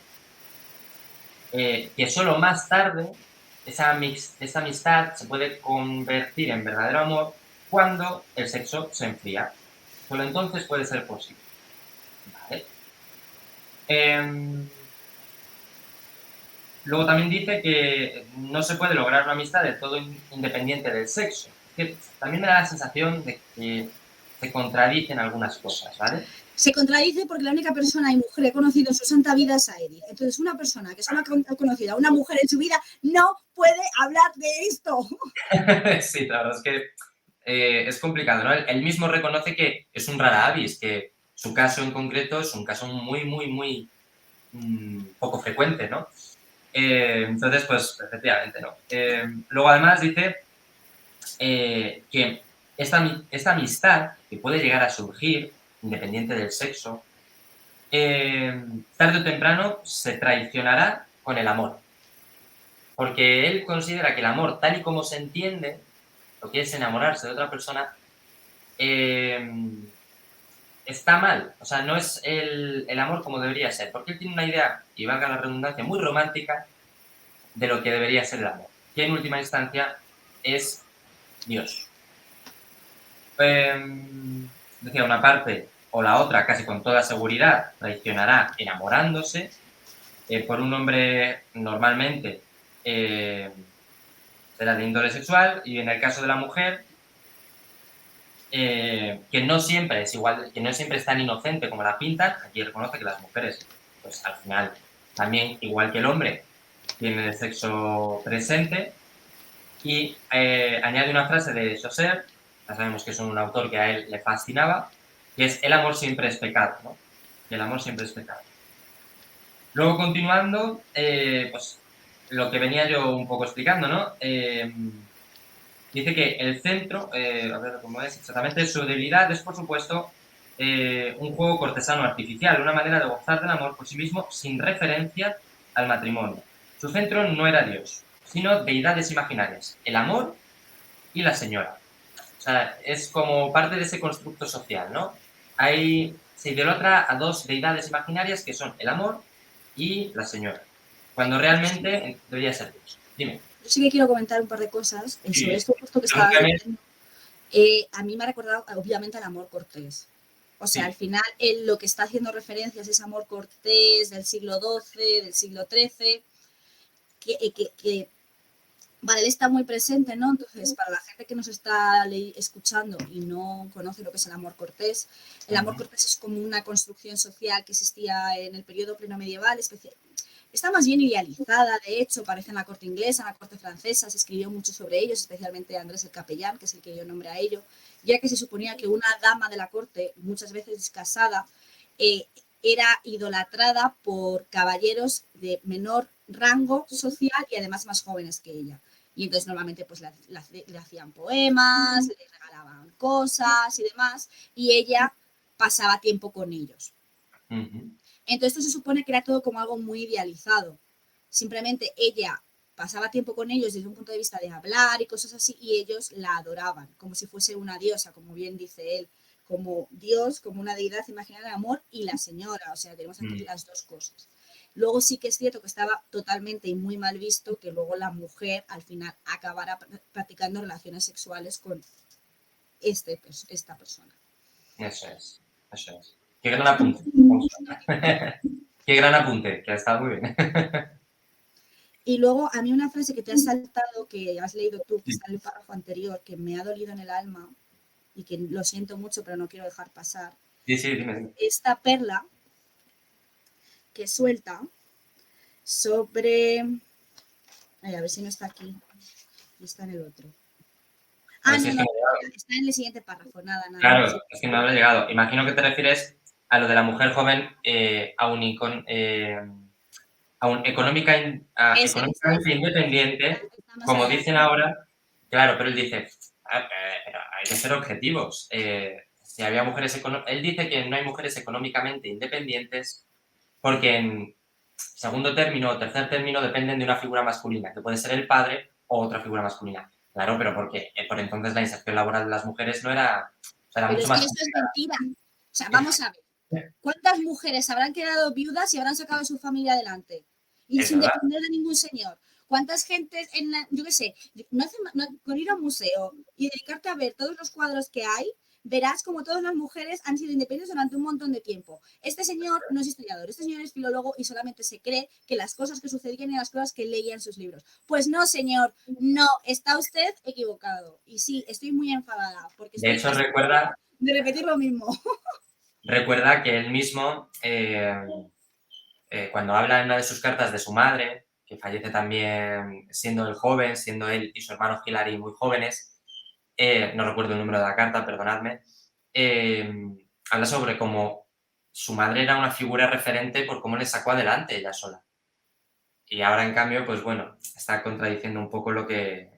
que solo más tarde esa amistad se puede convertir en verdadero amor cuando el sexo se enfría. Solo entonces puede ser posible. ¿Vale? Luego también dice que no se puede lograr una amistad del todo independiente del sexo. Que también me da la sensación de que se contradicen algunas cosas, ¿vale? Se contradice porque la única persona y mujer que he conocido en su santa vida es a Edith. Entonces, una persona que solo ha conocido a una mujer en su vida no puede hablar de esto. Sí, la verdad es que es complicado, ¿no? Él mismo reconoce que es un rara avis, que su caso en concreto es un caso muy, muy, muy poco frecuente, ¿no? Entonces, pues, efectivamente, ¿no? Luego, además, dice que esta amistad que puede llegar a surgir, independiente del sexo, tarde o temprano se traicionará con el amor. Porque él considera que el amor, tal y como se entiende, lo que es enamorarse de otra persona, está mal. O sea, no es el amor como debería ser. Porque él tiene una idea, y valga la redundancia, muy romántica de lo que debería ser el amor. Que en última instancia es Dios. Decía, una parte o la otra, casi con toda seguridad, traicionará enamorándose por un hombre normalmente será de índole sexual, y en el caso de la mujer, que no siempre es igual, que no siempre es tan inocente como la pintan. Aquí reconoce que las mujeres, pues al final, también, igual que el hombre, tienen el sexo presente, y añade una frase de Chaucer, ya sabemos que es un autor que a él le fascinaba, que es: el amor siempre es pecado, ¿no? Y el amor siempre es pecado. Luego, continuando, pues lo que venía yo un poco explicando, ¿no? Dice que el centro, a ver cómo es exactamente, su debilidad es, por supuesto, un juego cortesano artificial, una manera de gozar del amor por sí mismo sin referencia al matrimonio. Su centro no era Dios, sino deidades imaginarias, el amor y la señora. O sea, es como parte de ese constructo social, ¿no? Se idolatra a dos deidades imaginarias que son el amor y la señora, cuando realmente debería ser Dios. Dime. Yo sí que quiero comentar un par de cosas sobre Sí, esto justo que estabas pregúntame. diciendo. A mí me ha recordado, obviamente, al amor cortés. O sea, al Sí. final, él lo que está haciendo referencia es ese amor cortés del siglo XII, del siglo XIII, que vale, él está muy presente, ¿no? Entonces, para la gente que nos está escuchando y no conoce lo que es el amor Ujú. cortés es como una construcción social que existía en el periodo pleno medieval, está más bien idealizada, de hecho, aparece en la corte inglesa, en la corte francesa, se escribió mucho sobre ellos, especialmente Andrés el Capellán, que es el que dio nombre a ello, ya que se suponía que una dama de la corte, muchas veces casada, eh, era idolatrada por caballeros de menor rango social y además más jóvenes que ella. Y entonces normalmente pues le hacían poemas, le regalaban cosas y demás, y ella pasaba tiempo con ellos. Ujú. Entonces esto se supone que era todo como algo muy idealizado. Simplemente ella pasaba tiempo con ellos desde un punto de vista de hablar y cosas así, y ellos la adoraban, como si fuese una diosa, como bien dice él, como Dios, como una deidad imaginaria de amor, y la señora, o sea, tenemos aquí Mm. las dos cosas. Luego sí que es cierto que estaba totalmente y muy mal visto que luego la mujer al final acabara practicando relaciones sexuales con esta persona. Eso es, eso es. Qué gran apunte. Vamos a ver. Qué gran apunte, que ha estado muy bien. Y luego a mí una frase que te has saltado, que has leído tú, que Sí, está en el párrafo anterior, que me ha dolido en el alma y que lo siento mucho, pero no quiero dejar pasar. sí, sí, dime, dime. Esta perla que suelta sobre... Ay, a ver si no está aquí. Está en el otro. A Ah, ver si no, es no, que me ha llegado. está en el siguiente párrafo. Nada, nada. Sí. Claro, es que no habrá llegado. Imagino que te refieres a lo de la mujer joven, aún Ese. económicamente independiente, Está más como adelante. dicen ahora. Claro, pero él dice: pero hay que ser objetivos. Si había mujeres él dice que no hay mujeres económicamente independientes porque en segundo término o tercer término dependen de una figura masculina, que puede ser el padre o otra figura masculina. Claro, pero porque por entonces la inserción laboral de las mujeres no era, o sea, era Pero mucho es que más esto es complicada. mentira. O sea, vamos a ver. ¿Cuántas mujeres habrán quedado viudas y habrán sacado a su familia adelante? Y Es sin verdad. depender de ningún señor. ¿Cuántas gentes yo qué sé, con ir a un museo y dedicarte a ver todos los cuadros que hay, verás como todas las mujeres han sido independientes durante un montón de tiempo? Este señor no es historiador, este señor es filólogo y solamente se cree que las cosas que sucedían eran las cosas que leía en sus libros. Pues no, señor, no, está usted equivocado. Y sí, estoy muy enfadada porque De estoy hecho, hasta de repetir lo mismo. recuerda que él mismo, cuando habla en una de sus cartas de su madre, que fallece también siendo él joven, siendo él y su hermano Hilary muy jóvenes, no recuerdo el número de la carta, perdonadme, eh, habla sobre cómo su madre era una figura referente por cómo le sacó adelante ella sola. Y ahora, en cambio, pues bueno, está contradiciendo un poco lo que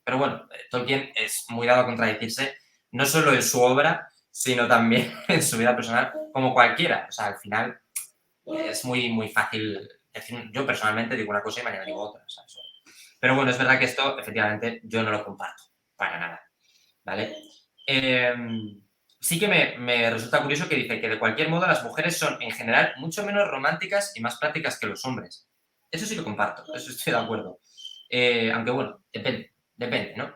Pero bueno, Tolkien es muy dado a contradecirse, no solo en su obra, sino también en su vida personal, como cualquiera. O sea, al final es muy, muy fácil decir, yo personalmente digo una cosa y mañana digo otra. O sea, pero bueno, es verdad que esto, efectivamente, yo no lo comparto, para nada, ¿vale? Sí que me resulta curioso que dice que de cualquier modo las mujeres son, en general, mucho menos románticas y más prácticas que los hombres. Eso sí lo comparto, eso estoy de acuerdo. Aunque bueno, depende, ¿no?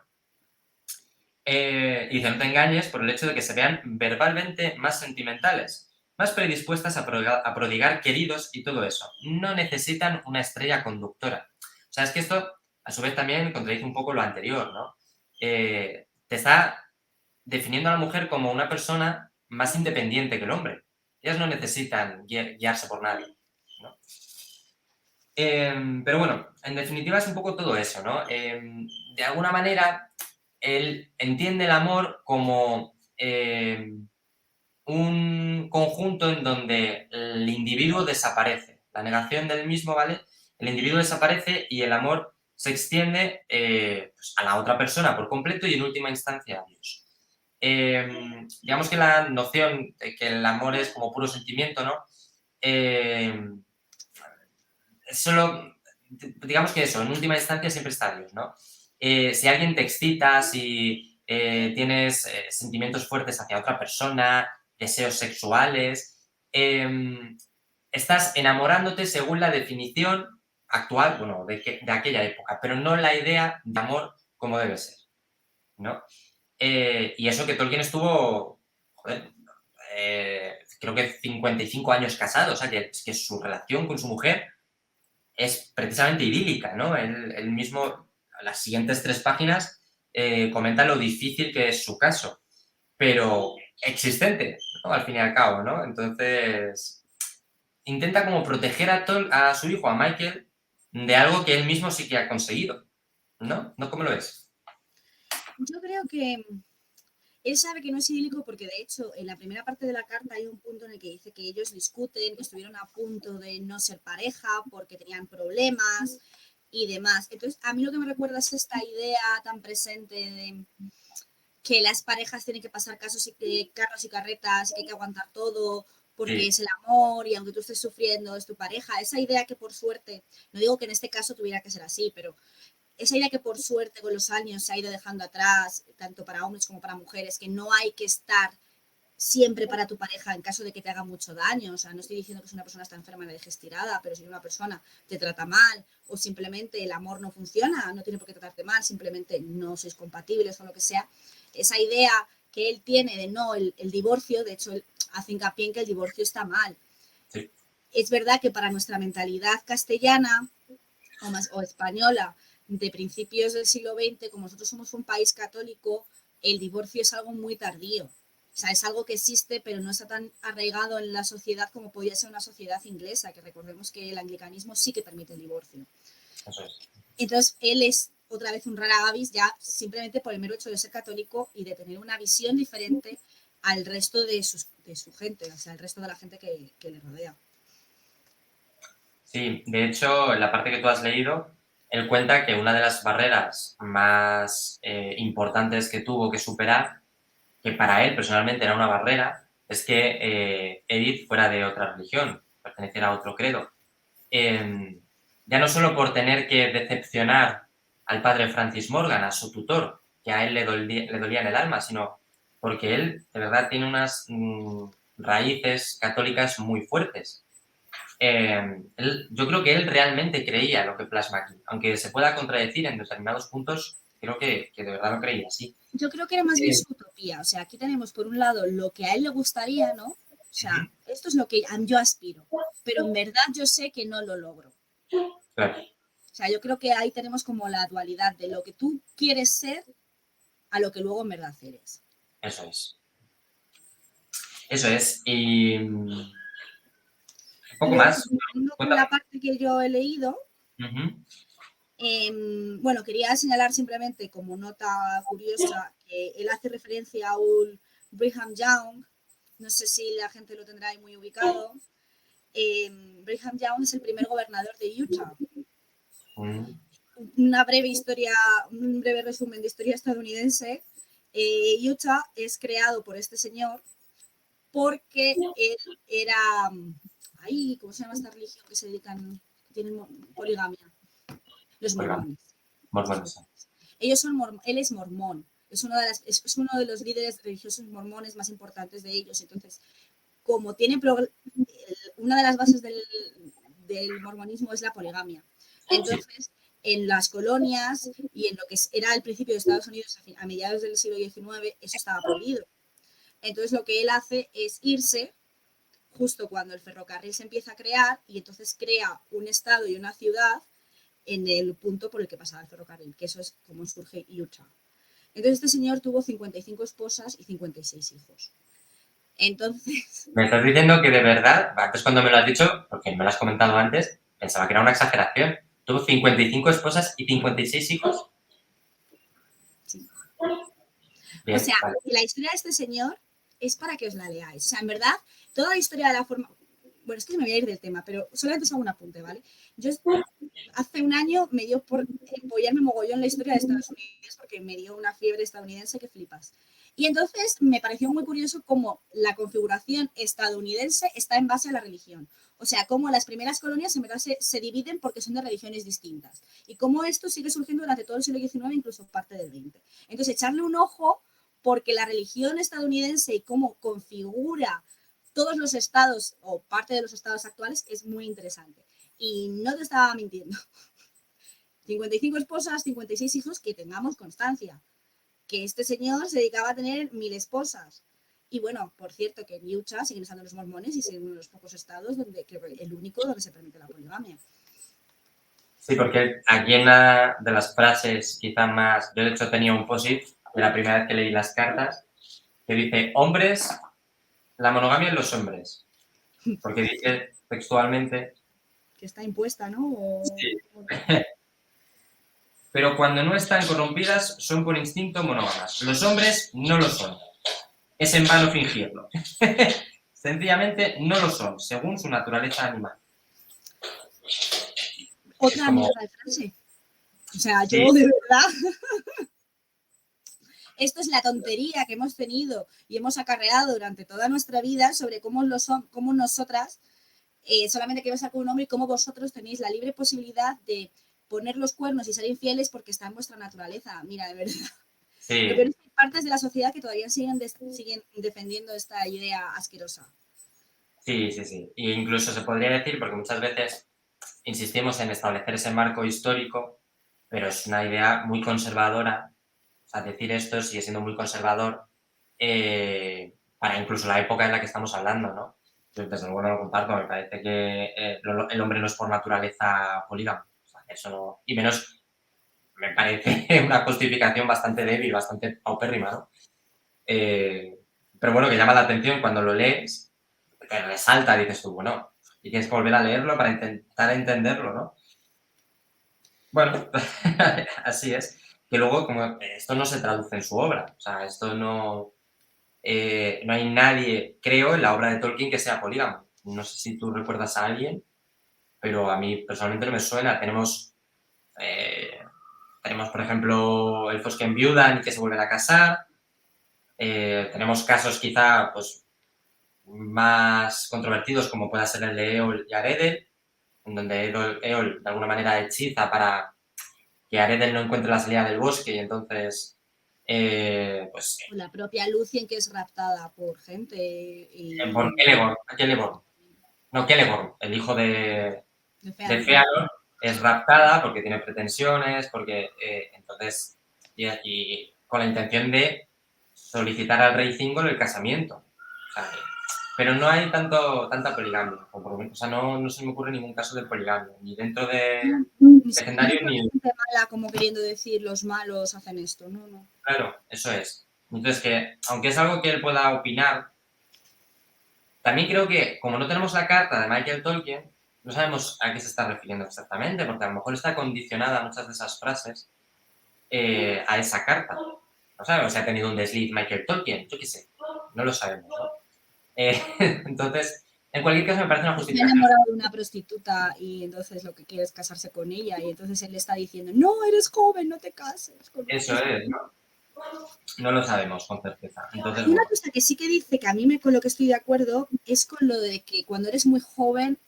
Y dice, no te engañes por el hecho de que se vean verbalmente más sentimentales, más predispuestas a prodigar queridos y todo eso. No necesitan una estrella conductora. O sea, es que esto, a su vez, también contradice un poco lo anterior, ¿no? Te está definiendo a la mujer como una persona más independiente que el hombre. Ellas no necesitan guiarse por nadie, ¿no? Pero bueno, en definitiva es un poco todo eso, ¿no? De alguna manera, él entiende el amor como un conjunto en donde el individuo desaparece, la negación del mismo, ¿vale? El individuo desaparece y el amor se extiende pues, a la otra persona por completo y en última instancia a Dios. Digamos que la noción de que el amor es como puro sentimiento, ¿no? Solo, digamos que eso, en última instancia siempre está Dios, ¿no? Si alguien te excita, si tienes sentimientos fuertes hacia otra persona, deseos sexuales, estás enamorándote según la definición actual, bueno, de aquella época, pero no la idea de amor como debe ser, ¿no? Y eso que Tolkien estuvo, joder, creo que 55 años casado, o sea, que su relación con su mujer es precisamente idílica, ¿no? Él mismo, a las siguientes 3 páginas, comenta lo difícil que es su caso, pero existente, ¿no? Al fin y al cabo, ¿no? Entonces, intenta como proteger a su hijo, a Michael, de algo que él mismo sí que ha conseguido, ¿no? ¿No cómo lo es? Yo creo que él sabe que no es idílico porque, de hecho, en la primera parte de la carta hay un punto en el que dice que ellos discuten, que estuvieron a punto de no ser pareja porque tenían problemas y demás. Entonces, a mí lo que me recuerda es esta idea tan presente de que las parejas tienen que pasar carros y carretas, que hay que aguantar todo porque Sí, es el amor y aunque tú estés sufriendo es tu pareja. Esa idea que por suerte, no digo que en este caso tuviera que ser así, pero esa idea que por suerte con los años se ha ido dejando atrás, tanto para hombres como para mujeres, que no hay que estar siempre para tu pareja en caso de que te haga mucho daño. O sea, no estoy diciendo que si una persona está enferma la dejes tirada, pero si una persona te trata mal o simplemente el amor no funciona, no tiene por qué tratarte mal, simplemente no sois compatibles o lo que sea, esa idea que él tiene de no, el divorcio, de hecho, él hace hincapié en que el divorcio está mal. sí, Es verdad que para nuestra mentalidad castellana o española de principios del siglo XX, como nosotros somos un país católico, el divorcio es algo muy tardío. O sea, es algo que existe, pero no está tan arraigado en la sociedad como podría ser una sociedad inglesa, que recordemos que el anglicanismo sí que permite el divorcio. eso es. Entonces, él es otra vez un rara avis ya simplemente por el mero hecho de ser católico y de tener una visión diferente al resto de su gente, o sea, al resto de la gente que le rodea. Sí, de hecho, en la parte que tú has leído, él cuenta que una de las barreras más importantes que tuvo que superar, que para él personalmente era una barrera, es que Edith fuera de otra religión, perteneciera a otro credo. Ya no solo por tener que decepcionar al padre Francis Morgan, a su tutor, que a él le dolía en el alma, sino porque él de verdad tiene unas raíces católicas muy fuertes. Yo creo que él realmente creía lo que plasma aquí, aunque se pueda contradecir en determinados puntos, creo que de verdad lo creía, sí. Yo creo que era más bien Eh, su utopía. O sea, aquí tenemos por un lado lo que a él le gustaría, ¿no? O Ujú, sea, esto es lo que yo aspiro, pero en verdad yo sé que no lo logro. claro, O sea, yo creo que ahí tenemos como la dualidad de lo que tú quieres ser a lo que luego en verdad eres. eso es. Eso es. Y un Y poco luego, más, continuando con cuéntame. la parte que yo he leído, Ujú, bueno, quería señalar simplemente como nota curiosa que él hace referencia a un Brigham Young, no sé si la gente lo tendrá ahí muy ubicado. Brigham Young es el primer gobernador de Utah. ujú, una breve historia, un breve resumen de historia estadounidense. Utah es creado por este señor porque él era, ¿cómo se llama esta religión que se dedican, tienen poligamia? Los mormones. Mormones. Él es mormón, es uno de los líderes religiosos mormones más importantes de ellos. Entonces, como tiene una de las bases del mormonismo es la poligamia. Entonces, en las colonias y en lo que era el principio de Estados Unidos a mediados del siglo XIX, eso estaba prohibido. Entonces, lo que él hace es irse justo cuando el ferrocarril se empieza a crear y entonces crea un estado y una ciudad en el punto por el que pasaba el ferrocarril, que eso es como surge Utah. Entonces, este señor tuvo 55 esposas y 56 hijos. Entonces... Me estás diciendo que de verdad, antes cuando me lo has dicho, porque me lo has comentado antes, pensaba que era una exageración. Tuvo 55 esposas y 56 hijos. Sí. Bien, o sea, vale. la historia de este señor es para que os la leáis. O sea, en verdad, toda la historia de la forma... Bueno, es que me voy a ir del tema, pero solamente os hago un apunte, ¿vale? Yo hace un año me dio por empollarme mogollón la historia de Estados Unidos porque me dio una fiebre estadounidense que flipas. Y entonces me pareció muy curioso cómo la configuración estadounidense está en base a la religión. O sea, cómo las primeras colonias en verdad se dividen porque son de religiones distintas. Y cómo esto sigue surgiendo durante todo el siglo XIX, incluso parte del XX. Entonces, echarle un ojo porque la religión estadounidense y cómo configura todos los estados o parte de los estados actuales es muy interesante. Y no te estaba mintiendo. 55 esposas, 56 hijos, que tengamos constancia. Que este señor se dedicaba a tener 1000 esposas. Y bueno, por cierto, que en Utah siguen estando los mormones y siguen uno de los pocos estados donde, creo que el único donde se permite la poligamia. Sí, porque aquí en una de las frases quizá más... Yo de hecho tenía un post-it de la primera vez que leí las cartas que dice, hombres, la monogamia en los hombres. Porque dice textualmente... Que está impuesta, ¿no? Sí. Pero cuando no están corrompidas son por instinto monógamas. Los hombres no lo son. Es en vano fingirlo. Sencillamente no lo son, según su naturaleza animal. Otra como... mierda de frase. O sea, sí. yo de verdad... Esto es la tontería que hemos tenido y hemos acarreado durante toda nuestra vida sobre cómo nosotras solamente queremos estar con un hombre y cómo vosotros tenéis la libre posibilidad de poner los cuernos y ser infieles porque está en vuestra naturaleza. Mira, de verdad. Sí. Lo peor es que hay partes de la sociedad que todavía siguen defendiendo esta idea asquerosa. Sí, sí, sí. E incluso se podría decir, porque muchas veces insistimos en establecer ese marco histórico, pero es una idea muy conservadora. O sea, decir esto sigue siendo muy conservador para incluso la época en la que estamos hablando, ¿no? Yo desde luego no lo comparto, me parece que el hombre no es por naturaleza polígamo. O sea, eso no, y menos me parece una justificación bastante débil, bastante paupérrima, ¿no? Pero bueno, que llama la atención cuando lo lees, te resalta, dices tú, bueno, y tienes que volver a leerlo para intentar entenderlo, ¿no? Bueno, así es. Que luego, como esto no se traduce en su obra, o sea, esto no... no hay nadie, creo, en la obra de Tolkien que sea polígamo. No sé si tú recuerdas a alguien, pero a mí personalmente no me suena. Tenemos por ejemplo, elfos que enviudan y que se vuelven a casar. Tenemos casos quizá pues, más controvertidos, como pueda ser el de Eol y Aredel, en donde Eol de alguna manera hechiza para que Aredel no encuentre la salida del bosque y entonces, pues... O la propia Lucien, que es raptada por gente. por Celeborn. No, Celeborn, el hijo de Feanor, es raptada porque tiene pretensiones, porque entonces, y con la intención de solicitar al rey Thingol el casamiento. O sea, pero no hay tanta poligamia. O sea, no se me ocurre ningún caso de poligamia, ni dentro de legendario ni... gente mala, como queriendo decir, los malos hacen esto, no. Claro, eso es. Entonces, que aunque es algo que él pueda opinar, también creo que, como no tenemos la carta de Michael Tolkien, no sabemos a qué se está refiriendo exactamente, porque a lo mejor está condicionada muchas de esas frases a esa carta. No sabemos si ha tenido un desliz Michael Tolkien, yo qué sé, no lo sabemos, ¿no? Entonces, En cualquier caso, me parece una Se ha justificación. enamorado de una prostituta y entonces lo que quiere es casarse con ella y entonces él le está diciendo, no, eres joven, no te cases con una Eso es, prostituta. ¿no? No lo sabemos con certeza. Entonces, Hay una bueno, cosa que sí que dice que a mí con lo que estoy de acuerdo es con lo de que cuando eres muy joven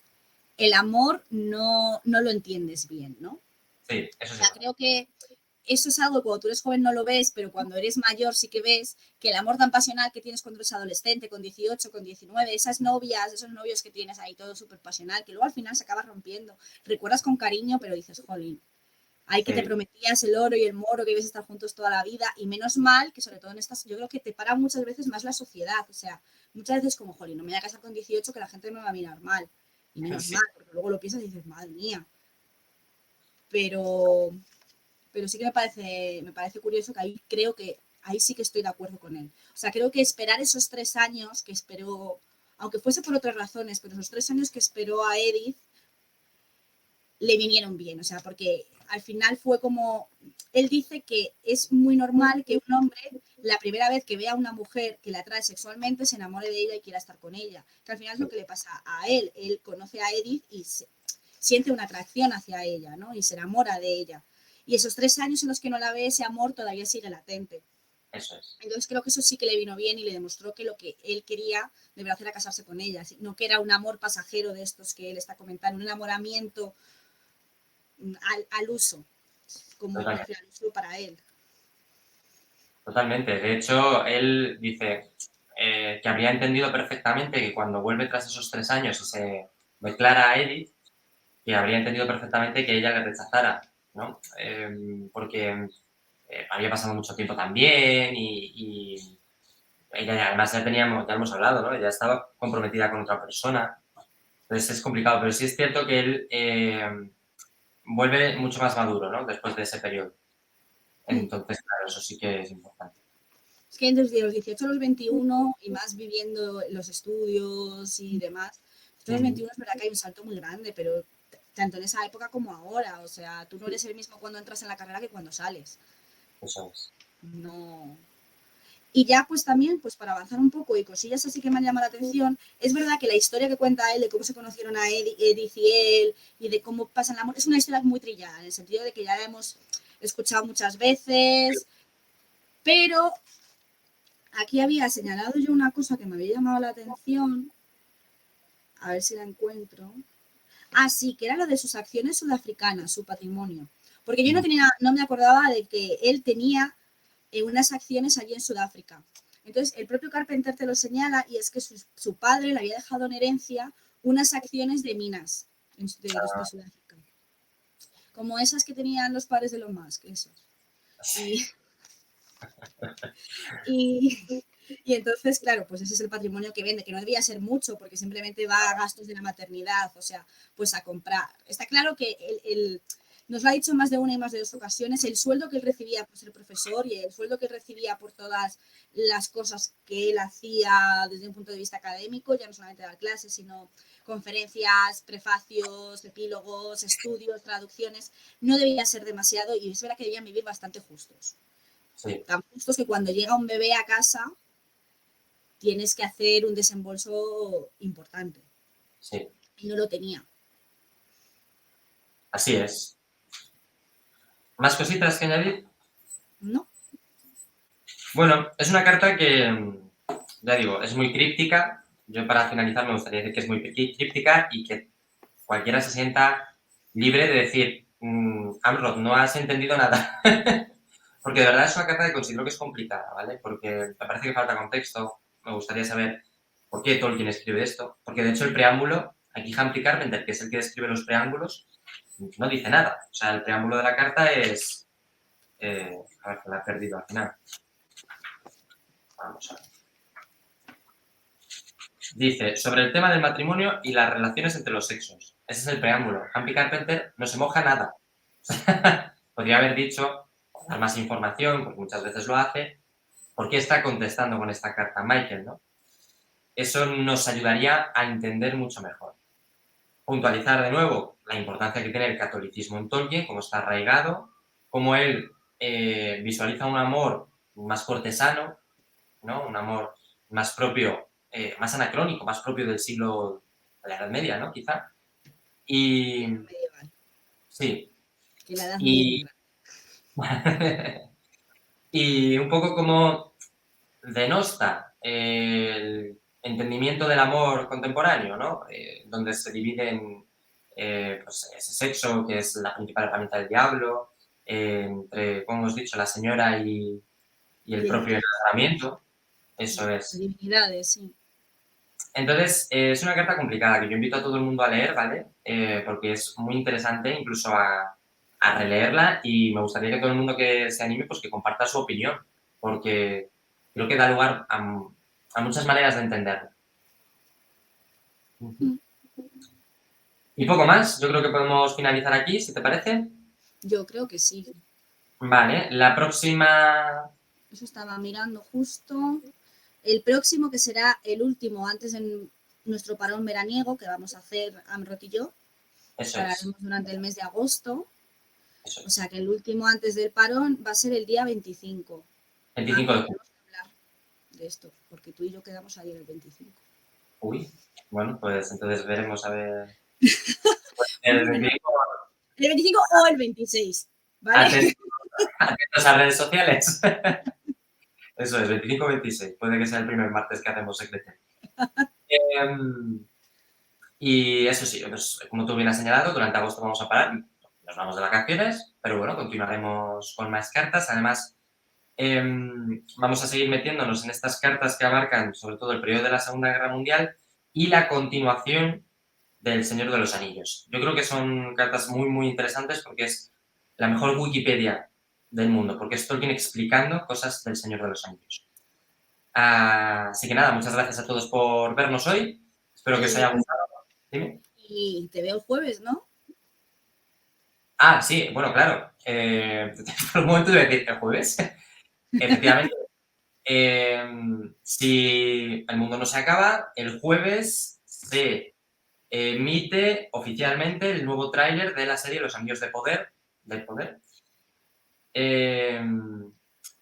el amor no lo entiendes bien, ¿no? O sí, eso sí. sea, creo que eso es algo que cuando tú eres joven no lo ves, pero cuando eres mayor sí que ves que el amor tan pasional que tienes cuando eres adolescente, con 18, con 19, esas novias, esos novios que tienes ahí todo súper pasional, que luego al final se acaba rompiendo. Recuerdas con cariño, pero dices, jolín, hay que te Sí, prometías el oro y el moro, que ibas a estar juntos toda la vida, y menos mal que sobre todo en estas, yo creo que te para muchas veces más la sociedad, o sea, muchas veces como, jolín, no me voy a casar con 18 que la gente me va a mirar mal, y menos sí, mal, porque luego lo piensas y dices, madre mía, pero sí que me parece curioso que ahí creo que ahí sí que estoy de acuerdo con él. O sea, creo que esperar esos 3 años que esperó, aunque fuese por otras razones, pero esos 3 años que esperó a Edith le vinieron bien. O sea, porque al final fue como, él dice que es muy normal que un hombre la primera vez que vea a una mujer que la atrae sexualmente se enamore de ella y quiera estar con ella. Que al final es lo sí, que le pasa a él. Él conoce a Edith y siente una atracción hacia ella, ¿no? Y se enamora de ella. Y esos 3 años en los que no la ve, ese amor todavía sigue latente. eso es. Entonces creo que eso sí que le vino bien y le demostró que lo que él quería de verdad era casarse con ella, no que era un amor pasajero de estos que él está comentando, un enamoramiento al uso, como me Totalmente. refiero al uso para él. Totalmente. De hecho, él dice que habría entendido perfectamente que cuando vuelve tras esos 3 años y se declara a Edith, que habría entendido perfectamente que ella le rechazara, ¿no? Porque había pasado mucho tiempo también y ella además ya teníamos, ya hemos hablado, ¿no? Ella estaba comprometida con otra persona. Entonces es complicado, pero sí es cierto que él vuelve mucho más maduro, ¿no? Después de ese periodo. Entonces, claro, eso sí que es importante. Es que desde los 18 a los 21 y más viviendo los estudios y demás, desde los Ujú. 21 es verdad que hay un salto muy grande, pero tanto en esa época como ahora, o sea, tú no eres el mismo cuando entras en la carrera que cuando sales. Eso es. No, y ya pues también, pues para avanzar un poco y cosillas así que me han llamado la atención, es verdad que la historia que cuenta él de cómo se conocieron a Edith y él y de cómo pasan el amor, es una historia muy trillada, en el sentido de que ya la hemos escuchado muchas veces, pero aquí había señalado yo una cosa que me había llamado la atención, a ver si la encuentro. Ah, sí, que era lo de sus acciones sudafricanas, su patrimonio. Porque yo Ujú. no me acordaba de que él tenía unas acciones allí en Sudáfrica. Entonces, el propio Carpenter te lo señala y es que su padre le había dejado en herencia unas acciones de minas de Sudáfrica. Como esas que tenían los padres de Elon Musk, esos. Y, y, y entonces, claro, pues ese es el patrimonio que vende, que no debía ser mucho porque simplemente va a gastos de la maternidad, o sea, pues a comprar. Está claro que nos lo ha dicho más de una y más de dos ocasiones, el sueldo que él recibía por ser profesor y el sueldo que él recibía por todas las cosas que él hacía desde un punto de vista académico, ya no solamente dar clases, sino conferencias, prefacios, epílogos, estudios, traducciones, no debía ser demasiado y es verdad que debían vivir bastante justos. Sí, Tan justos que cuando llega un bebé a casa tienes que hacer un desembolso importante. sí. Y no lo tenía. Así es. ¿Más cositas que añadir? ¿No? Bueno, es una carta que, ya digo, es muy críptica. Yo para finalizar me gustaría decir que es muy críptica y que cualquiera se sienta libre de decir, Amrod, no has entendido nada. Porque de verdad es una carta que considero que es complicada, ¿vale? Porque me parece que falta contexto. Me gustaría saber por qué Tolkien escribe esto. Porque de hecho el preámbulo, aquí Humphrey Carpenter, que es el que escribe los preámbulos, no dice nada. O sea, el preámbulo de la carta es... a ver, que la he perdido al final. Vamos a ver. Dice, sobre el tema del matrimonio y las relaciones entre los sexos. Ese es el preámbulo. Humphrey Carpenter no se moja nada. Podría haber dicho, dar más información, porque muchas veces lo hace, por qué está contestando con esta carta a Michael, ¿no? Eso nos ayudaría a entender mucho mejor. Puntualizar de nuevo la importancia que tiene el catolicismo en Tolkien, cómo está arraigado, cómo él visualiza un amor más cortesano, ¿no? Un amor más propio, más anacrónico, más propio del siglo la Edad Media, ¿no? Quizá. Y Medieval, sí, que la Edad Media es muy y, grande. y un poco como denosta el entendimiento del amor contemporáneo, ¿no? Donde se divide en pues ese sexo, que es la principal herramienta del diablo, entre, como hemos dicho, la señora y el Y el propio Dios, enamoramiento. sí, Eso las es. divinidades, sí. Entonces, es una carta complicada que yo invito a todo el mundo a leer, ¿vale? Porque es muy interesante incluso a releerla y me gustaría que todo el mundo que se anime, pues que comparta su opinión, porque creo que da lugar a muchas maneras de entenderlo. Ujú. Mm. Y poco más, yo creo que podemos finalizar aquí, si te parece. Yo creo que sí. Vale, la próxima... Eso estaba mirando justo. El próximo, que será el último antes de nuestro parón veraniego, que vamos a hacer Amrot y yo, Eso que lo es, haremos durante el mes de agosto. eso O es. sea que el último antes del parón va a ser el día 25. 25 Ah, de y junio. tenemos que hablar de esto, porque tú y yo quedamos ayer el 25. Uy, bueno, pues entonces veremos a ver... El Bueno, 25, el 25 o el 26, ¿vale? atentos a redes sociales. Eso es, 25-26. Puede que sea el primer martes que hacemos secreto. Em, y eso sí, pues, como tú bien has señalado, durante agosto vamos a parar, nos vamos de vacaciones, pero bueno, continuaremos con más cartas. Además, vamos a seguir metiéndonos en estas cartas que abarcan sobre todo el periodo de la Segunda Guerra Mundial y la continuación del Señor de los Anillos. Yo creo que son cartas muy, muy interesantes porque es la mejor Wikipedia del mundo, porque es Tolkien explicando cosas del Señor de los Anillos. Así que nada, muchas gracias a todos por vernos hoy. Espero que os haya Y, gustado. Dime. y te veo el jueves, ¿no? Ah, sí, bueno, claro. Por un momento iba a decir el jueves. Efectivamente. Si el mundo no se acaba, el jueves se emite oficialmente el nuevo tráiler de la serie Los Anillos de Poder, del Poder.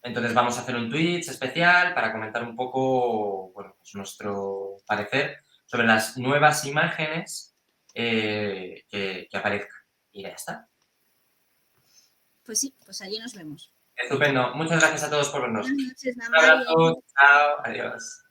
Entonces vamos a hacer un Twitch especial para comentar un poco, bueno, pues nuestro parecer sobre las nuevas imágenes que aparezcan. Y ya está. Pues sí, pues allí nos vemos. Estupendo. Muchas gracias a todos por vernos. Buenas noches, Un Namarie. abrazo. Chao. Adiós.